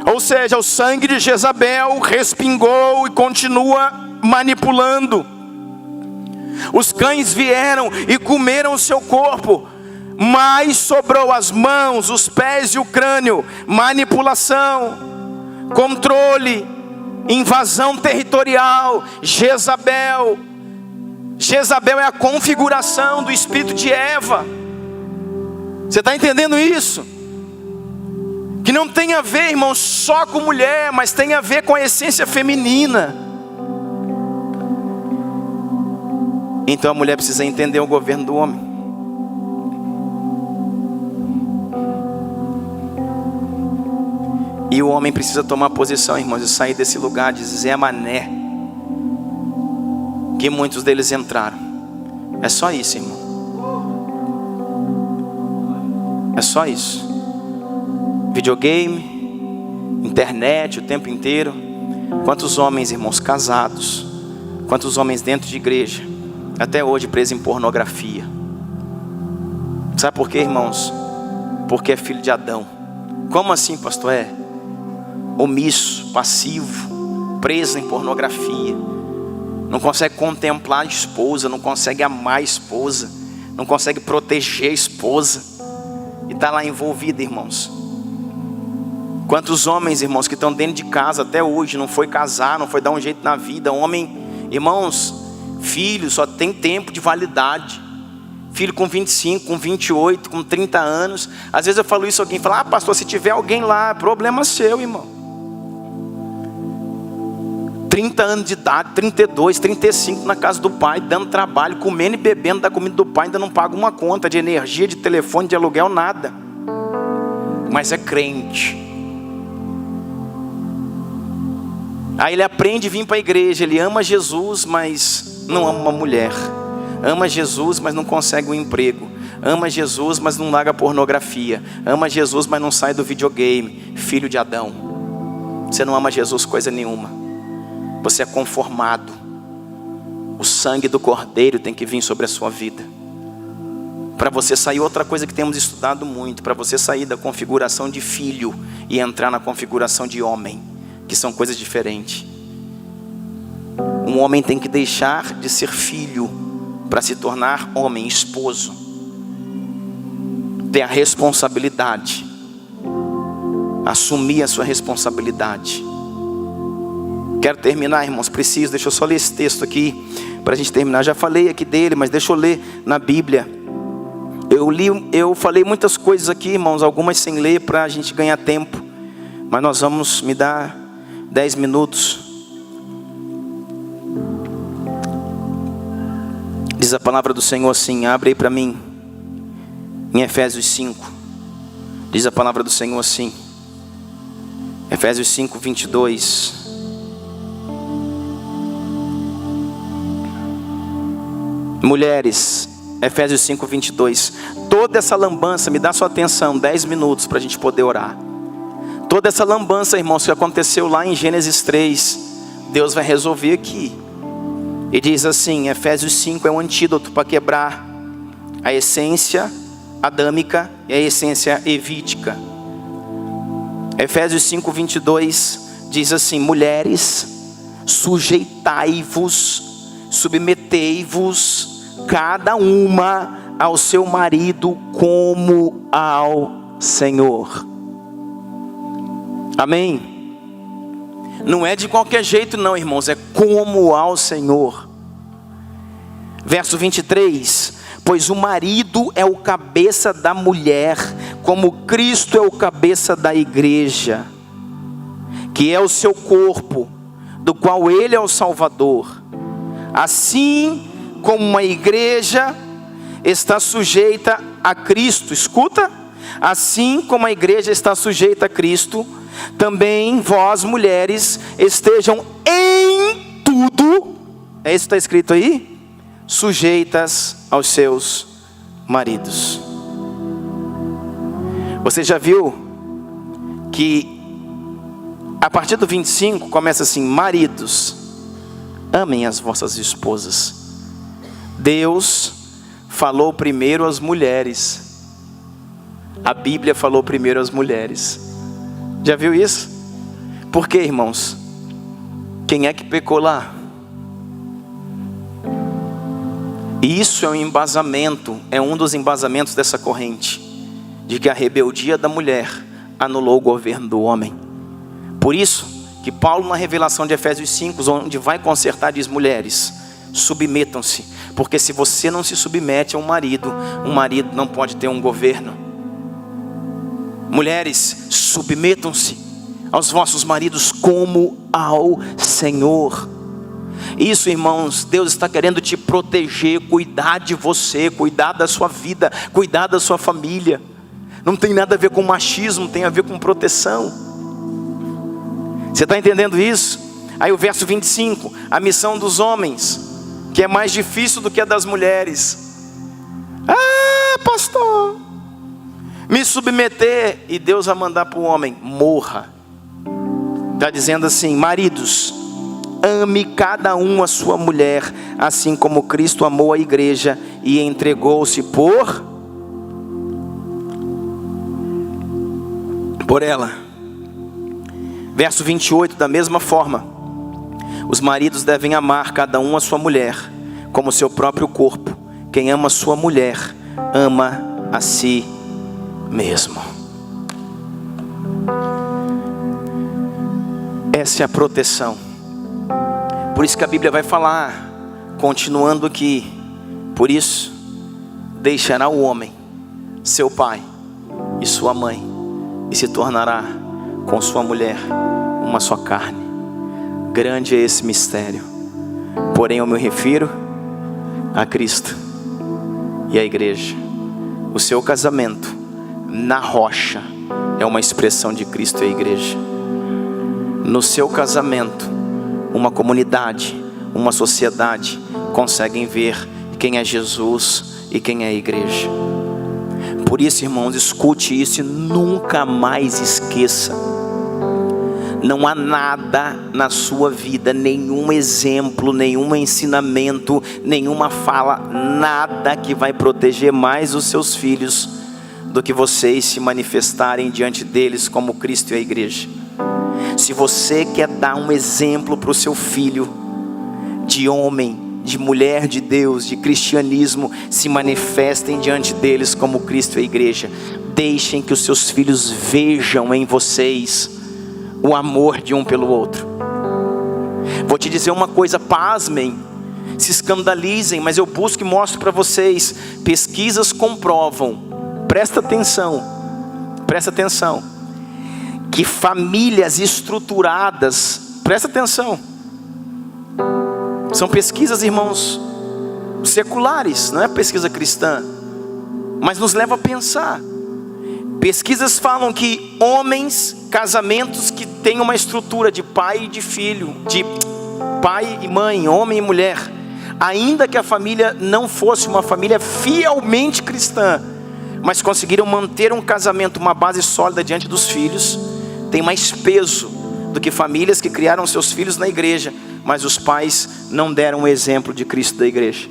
Ou seja, o sangue de Jezabel respingou e continua manipulando. Os cães vieram e comeram o seu corpo, mas sobrou as mãos, os pés e o crânio. Manipulação, controle, invasão territorial. Jezabel é a configuração do espírito de Eva. Você está entendendo isso? Que não tem a ver, irmão, só com mulher, mas tem a ver com a essência feminina. Então a mulher precisa entender o governo do homem. E o homem precisa tomar posição, irmãos, e sair desse lugar de Zé Mané, que muitos deles entraram. É só isso, irmão. É só isso. Videogame, internet o tempo inteiro. Quantos homens, irmãos, casados, quantos homens dentro de igreja, até hoje presos em pornografia. Sabe por quê, irmãos? Porque é filho de Adão. Como assim, pastor? Omisso, passivo, preso em pornografia, não consegue contemplar a esposa, não consegue amar a esposa, não consegue proteger a esposa, e está lá envolvido, irmãos. Quantos homens, irmãos, que estão dentro de casa até hoje, não foi casar, não foi dar um jeito na vida. Homem, irmãos, filho só tem tempo de validade. Filho com 25, com 28, com 30 anos. Às vezes eu falo isso, alguém fala, pastor, se tiver alguém lá, problema seu, irmão. 30 anos de idade, 32, 35 na casa do pai, dando trabalho, comendo e bebendo da comida do pai, ainda não paga uma conta de energia, de telefone, de aluguel, nada. Mas é crente. Aí ele aprende a vir para a igreja, ele ama Jesus, mas não ama uma mulher. Ama Jesus, mas não consegue um emprego. Ama Jesus, mas não larga a pornografia. Ama Jesus, mas não sai do videogame. Filho de Adão. Você não ama Jesus coisa nenhuma. Você é conformado. sangue do Cordeiro tem que vir sobre a sua vida. Para você sair, outra coisa que temos estudado muito, para você sair da configuração de filho e entrar na configuração de homem, que são coisas diferentes. Um homem tem que deixar de ser filho para se tornar homem, esposo. Ter a responsabilidade, assumir a sua responsabilidade. Quero terminar, irmãos, deixa eu só ler esse texto aqui, para a gente terminar. Já falei aqui dele, mas deixa eu ler na Bíblia. Eu falei muitas coisas aqui, irmãos, algumas sem ler, para a gente ganhar tempo. Mas nós vamos, me dar 10 minutos. Diz a palavra do Senhor assim, abre aí para mim, em Efésios 5. Diz a palavra do Senhor assim, Efésios 5, 22. Mulheres, Efésios 5, 22. Toda essa lambança, me dá sua atenção, 10 minutos para a gente poder orar. Toda essa lambança, irmãos, que aconteceu lá em Gênesis 3, Deus vai resolver aqui. E diz assim, Efésios 5 é um antídoto para quebrar a essência adâmica e a essência evítica. Efésios 5, 22 diz assim, mulheres, sujeitai-vos, submetei-vos, cada uma ao seu marido como ao Senhor. Amém? Não é de qualquer jeito não, irmãos, é como ao Senhor. Verso 23, pois o marido é o cabeça da mulher, como Cristo é o cabeça da igreja, que é o seu corpo, do qual ele é o Salvador. Assim como a igreja está sujeita a Cristo, escuta, assim como a igreja está sujeita a Cristo, também vós mulheres estejam em tudo, é isso que está escrito aí? Sujeitas aos seus maridos. Você já viu que a partir do 25 começa assim, maridos, amem as vossas esposas. Deus falou primeiro às mulheres. A Bíblia falou primeiro às mulheres. Já viu isso? Por quê, irmãos? Quem é que pecou lá? Isso é um embasamento, é um dos embasamentos dessa corrente, de que a rebeldia da mulher anulou o governo do homem. Por isso que Paulo, na revelação de Efésios 5, onde vai consertar, diz, mulheres, submetam-se, porque se você não se submete a um marido não pode ter um governo. Mulheres, submetam-se aos vossos maridos como ao Senhor. Isso, irmãos, Deus está querendo te proteger, cuidar de você, cuidar da sua vida, cuidar da sua família. Não tem nada a ver com machismo, tem a ver com proteção. Você está entendendo isso? Aí o verso 25, a missão dos homens, que é mais difícil do que a das mulheres. Ah, pastor, me submeter, e Deus vai mandar para o homem, morra. Está dizendo assim, maridos, ame cada um a sua mulher, assim como Cristo amou a igreja e entregou-se por ela. Verso 28, da mesma forma, os maridos devem amar cada um a sua mulher, como seu próprio corpo. Quem ama sua mulher, ama a si mesmo. Essa é a proteção. Por isso que a Bíblia vai falar, continuando aqui, por isso, deixará o homem, seu pai e sua mãe, e se tornará com sua mulher uma só carne. Grande é esse mistério, porém eu me refiro a Cristo e a igreja. O seu casamento na rocha é uma expressão de Cristo e a igreja. No seu casamento, uma comunidade, uma sociedade conseguem ver quem é Jesus e quem é a igreja. Por isso, irmãos, escute isso e nunca mais esqueça. Não há nada na sua vida, nenhum exemplo, nenhum ensinamento, nenhuma fala, nada que vai proteger mais os seus filhos do que vocês se manifestarem diante deles como Cristo e a igreja. Se você quer dar um exemplo para o seu filho, de homem, de mulher de Deus, de cristianismo, se manifestem diante deles como Cristo e a igreja. Deixem que os seus filhos vejam em vocês o amor de um pelo outro. Vou te dizer uma coisa, pasmem, se escandalizem, mas eu busco e mostro para vocês. Pesquisas comprovam, presta atenção, que famílias estruturadas, presta atenção, são pesquisas, irmãos, seculares, não é pesquisa cristã, mas nos leva a pensar. Pesquisas falam que casamentos que têm uma estrutura de pai e de filho, de pai e mãe, homem e mulher, ainda que a família não fosse uma família fielmente cristã, mas conseguiram manter um casamento, uma base sólida diante dos filhos, tem mais peso do que famílias que criaram seus filhos na igreja, mas os pais não deram o exemplo de Cristo da igreja.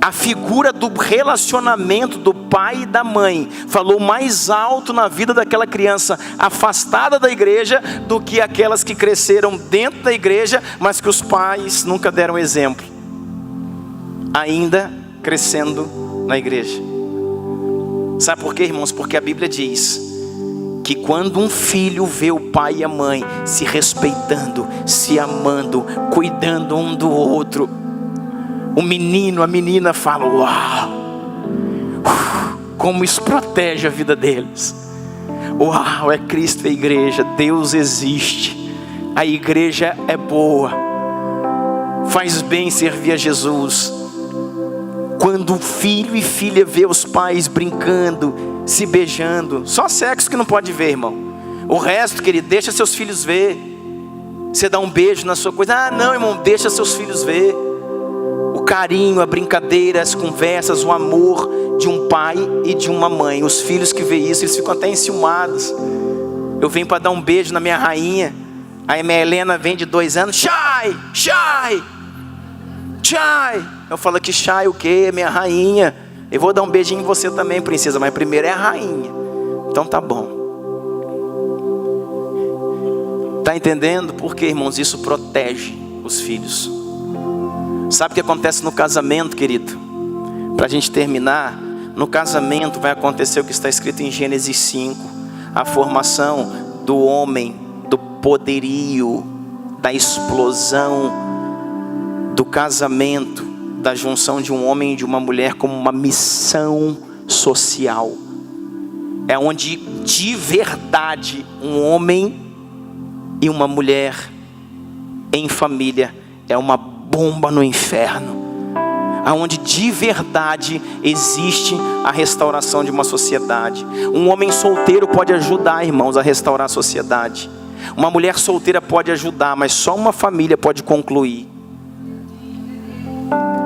A figura do relacionamento do pai e da mãe falou mais alto na vida daquela criança afastada da igreja do que aquelas que cresceram dentro da igreja, mas que os pais nunca deram exemplo, ainda crescendo na igreja. Sabe por quê, irmãos? Porque a Bíblia diz que quando um filho vê o pai e a mãe se respeitando, se amando, cuidando um do outro, o menino, a menina fala: uau, como isso protege a vida deles. Uau, é Cristo e a igreja, Deus existe, a igreja é boa, faz bem servir a Jesus. Quando filho e filha vê os pais brincando, se beijando, só sexo que não pode ver, irmão. O resto, querido, deixa seus filhos ver. Você dá um beijo na sua coisa, ah não, irmão, deixa seus filhos ver. O carinho, a brincadeira, as conversas, o amor de um pai e de uma mãe. Os filhos que veem isso, eles ficam até enciumados. Eu venho para dar um beijo na minha rainha, aí minha Helena vem de 2 anos, Shai. Eu falo: que Shai o quê? Minha rainha. Eu vou dar um beijinho em você também, princesa, mas primeiro é a rainha. Então tá bom. Tá entendendo? Porque, irmãos, isso protege os filhos. Sabe o que acontece no casamento, querido? Para a gente terminar, no casamento vai acontecer o que está escrito em Gênesis 5. A formação do homem, do poderio, da explosão do casamento, da junção de um homem e de uma mulher como uma missão social. É onde de verdade um homem e uma mulher em família é uma bomba no inferno, aonde de verdade existe a restauração de uma sociedade. Um homem solteiro pode ajudar, irmãos, a restaurar a sociedade. Uma mulher solteira pode ajudar, mas só uma família pode concluir.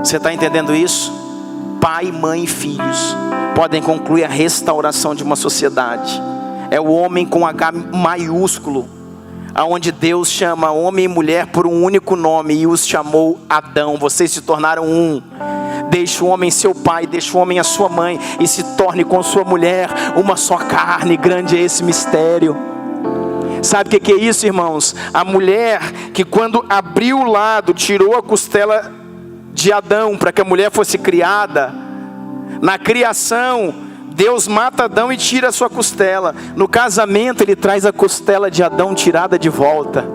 Você está entendendo isso? Pai, mãe e filhos podem concluir a restauração de uma sociedade. É o homem com H maiúsculo, aonde Deus chama homem e mulher por um único nome e os chamou Adão. Vocês se tornaram um. Deixe o homem seu pai, deixe o homem a sua mãe e se torne com sua mulher uma só carne. Grande é esse mistério. Sabe o que é isso, irmãos? A mulher que, quando abriu o lado, tirou a costela de Adão para que a mulher fosse criada. Na criação, Deus mata Adão e tira a sua costela. No casamento, Ele traz a costela de Adão tirada de volta.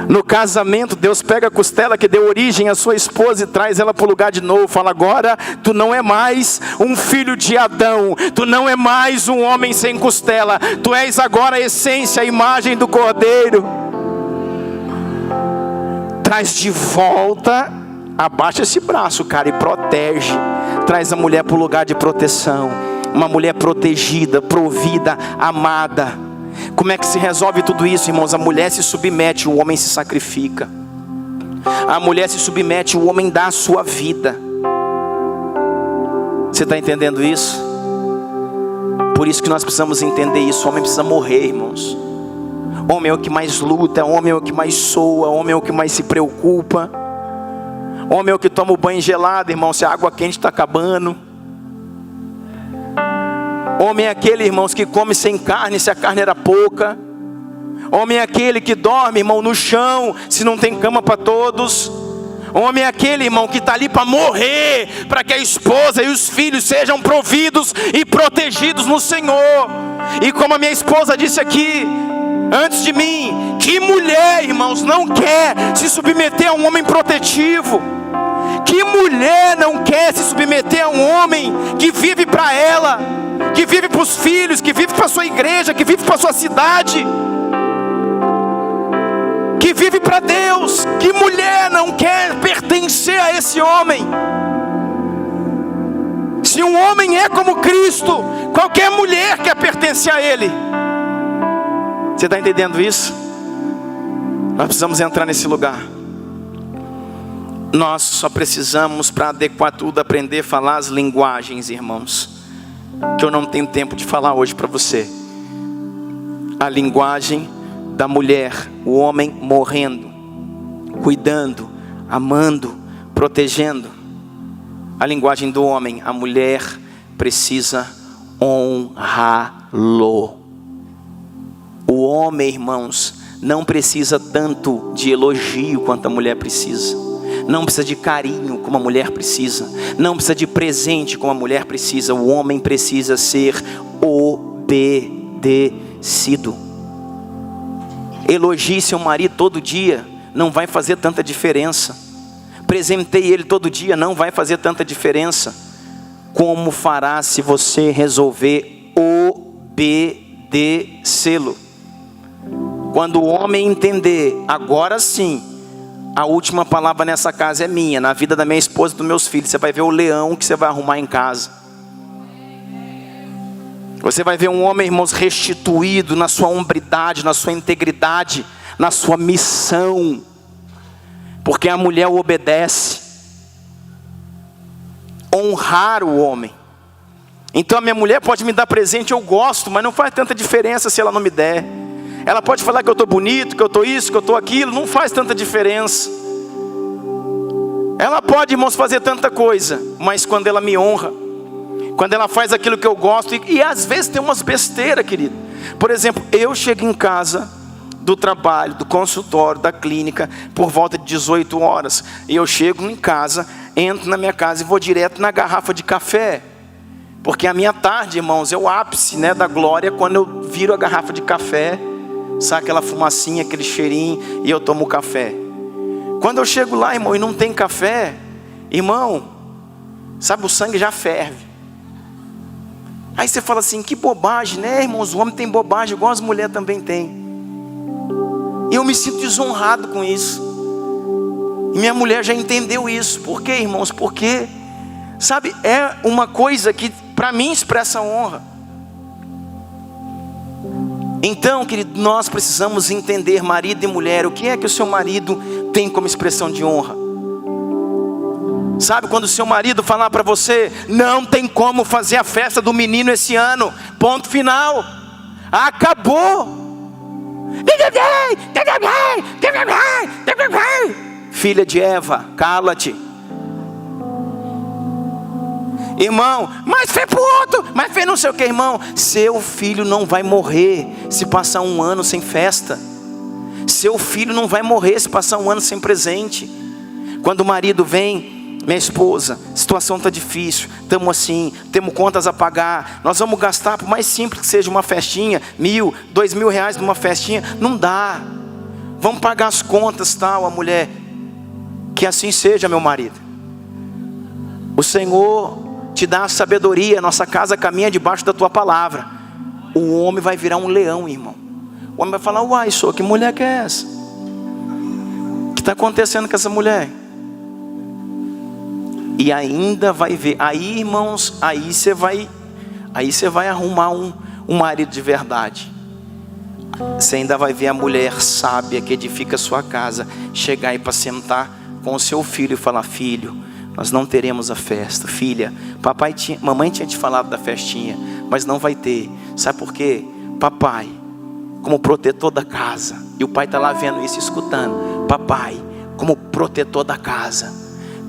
No casamento, Deus pega a costela que deu origem à sua esposa e traz ela para o lugar de novo. Fala: agora tu não é mais um filho de Adão, tu não é mais um homem sem costela, tu és agora a essência, a imagem do Cordeiro. Traz de volta, abaixa esse braço, cara, e protege. Traz a mulher para o lugar de proteção. Uma mulher protegida, provida, amada. Como é que se resolve tudo isso, irmãos? A mulher se submete, o homem se sacrifica. A mulher se submete, o homem dá a sua vida. Você está entendendo isso? Por isso que nós precisamos entender isso. O homem precisa morrer, irmãos. Homem é o que mais luta, homem é o que mais soa, homem é o que mais se preocupa. Homem é o que toma o banho gelado, irmão, se a água quente está acabando. Homem é aquele, irmãos, que come sem carne, se a carne era pouca. Homem é aquele que dorme, irmão, no chão, se não tem cama para todos. Homem é aquele, irmão, que está ali para morrer, para que a esposa e os filhos sejam providos e protegidos no Senhor. E como a minha esposa disse aqui, antes de mim, que mulher, irmãos, não quer se submeter a um homem protetivo? Que mulher não quer se submeter a um homem que vive para ela, que vive para os filhos, que vive para a sua igreja, que vive para a sua cidade, que vive para Deus? Que mulher não quer pertencer a esse homem? Se um homem é como Cristo, qualquer mulher quer pertencer a Ele. Você está entendendo isso? Nós precisamos entrar nesse lugar. Nós só precisamos, para adequar tudo, aprender a falar as linguagens, irmãos, que eu não tenho tempo de falar hoje para você. A linguagem da mulher, o homem morrendo, cuidando, amando, protegendo. A linguagem do homem, a mulher precisa honrá-lo. O homem, irmãos, não precisa tanto de elogio quanto a mulher precisa. Não precisa de carinho como a mulher precisa. Não precisa de presente como a mulher precisa. O homem precisa ser obedecido. Elogie seu marido todo dia, não vai fazer tanta diferença. Presenteie ele todo dia, não vai fazer tanta diferença. Como fará se você resolver obedecê-lo? Quando o homem entender, agora sim, a última palavra nessa casa é minha, na vida da minha esposa e dos meus filhos. Você vai ver o leão que você vai arrumar em casa. Você vai ver um homem, irmãos, restituído na sua hombridade, na sua integridade, na sua missão. Porque a mulher o obedece. Honrar o homem. Então a minha mulher pode me dar presente, eu gosto, mas não faz tanta diferença se ela não me der. Ela pode falar que eu estou bonito, que eu estou isso, que eu estou aquilo, não faz tanta diferença. Ela pode, irmãos, fazer tanta coisa, mas quando ela me honra, quando ela faz aquilo que eu gosto, e às vezes tem umas besteiras, querido. Por exemplo, eu chego em casa do trabalho, do consultório, da clínica, por volta de 18 horas. E eu chego em casa, entro na minha casa e vou direto na garrafa de café. Porque a minha tarde, irmãos, é o ápice, né, da glória, quando eu viro a garrafa de café, sabe aquela fumacinha, aquele cheirinho, e eu tomo o café. Quando eu chego lá, irmão, e não tem café, irmão, sabe, o sangue já ferve. Aí você fala assim, que bobagem, né, irmãos? O homem tem bobagem, igual as mulheres também têm. E eu me sinto desonrado com isso. E minha mulher já entendeu isso. Por quê, irmãos? Porque, sabe, é uma coisa que para mim expressa honra. Então, querido, nós precisamos entender, marido e mulher, o que é que o seu marido tem como expressão de honra. Sabe, quando o seu marido falar para você, não tem como fazer a festa do menino esse ano, ponto final, acabou. Filha de Eva, cala-te. Irmão, mas fez pro outro, mas fez não sei o que, irmão. Seu filho não vai morrer se passar um ano sem festa. Seu filho não vai morrer se passar um ano sem presente. Quando o marido vem, minha esposa, situação está difícil, estamos assim, temos contas a pagar, nós vamos gastar, por mais simples que seja uma festinha, 1.000, 2.000 reais numa festinha, não dá. Vamos pagar as contas, tal. A mulher, que assim seja, meu marido. O Senhor te dá a sabedoria, nossa casa caminha debaixo da tua palavra. O homem vai virar um leão, irmão. O homem vai falar, uai, senhor, que mulher que é essa? O que está acontecendo com essa mulher? E ainda vai ver, aí, irmãos, aí você vai arrumar um marido de verdade. Você ainda vai ver a mulher sábia que edifica a sua casa chegar aí para sentar com o seu filho e falar, filho, nós não teremos a festa. Filha, mamãe tinha te falado da festinha, mas não vai ter. Sabe por quê? Papai, como protetor da casa, e o pai está lá vendo isso, escutando. Papai, como protetor da casa,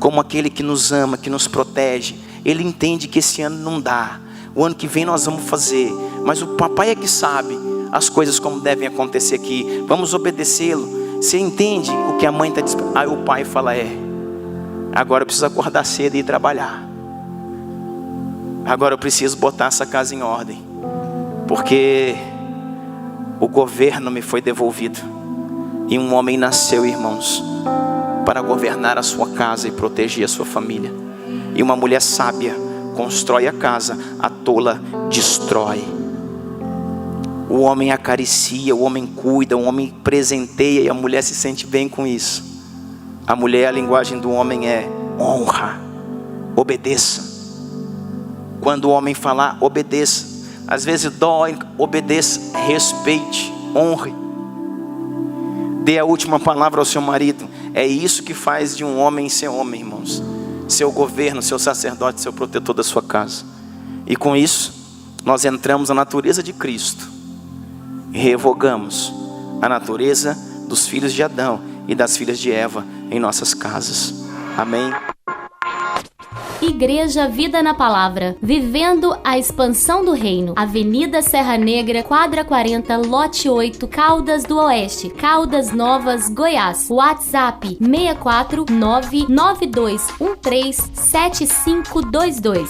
como aquele que nos ama, que nos protege, ele entende que esse ano não dá, o ano que vem nós vamos fazer, mas o papai é que sabe as coisas como devem acontecer aqui, vamos obedecê-lo. Você entende o que a mãe está dizendo? Aí o pai fala, agora eu preciso acordar cedo e ir trabalhar, agora eu preciso botar essa casa em ordem, porque o governo me foi devolvido, e um homem nasceu, irmãos, para governar a sua casa e proteger a sua família. E uma mulher sábia constrói a casa, a tola destrói. O homem acaricia, o homem cuida, o homem presenteia, e a mulher se sente bem com isso. A mulher, a linguagem do homem é honra, obedeça. Quando o homem falar, obedeça. Às vezes dói, obedeça, respeite, honre. Dê a última palavra ao seu marido. É isso que faz de um homem ser homem, irmãos. Seu governo, seu sacerdote, seu protetor da sua casa. E com isso, nós entramos na natureza de Cristo e revogamos a natureza dos filhos de Adão e das filhas de Eva em nossas casas. Amém. Igreja Vida na Palavra, vivendo a expansão do reino. Avenida Serra Negra, quadra 40, lote 8, Caldas do Oeste, Caldas Novas, Goiás. WhatsApp 64992137522.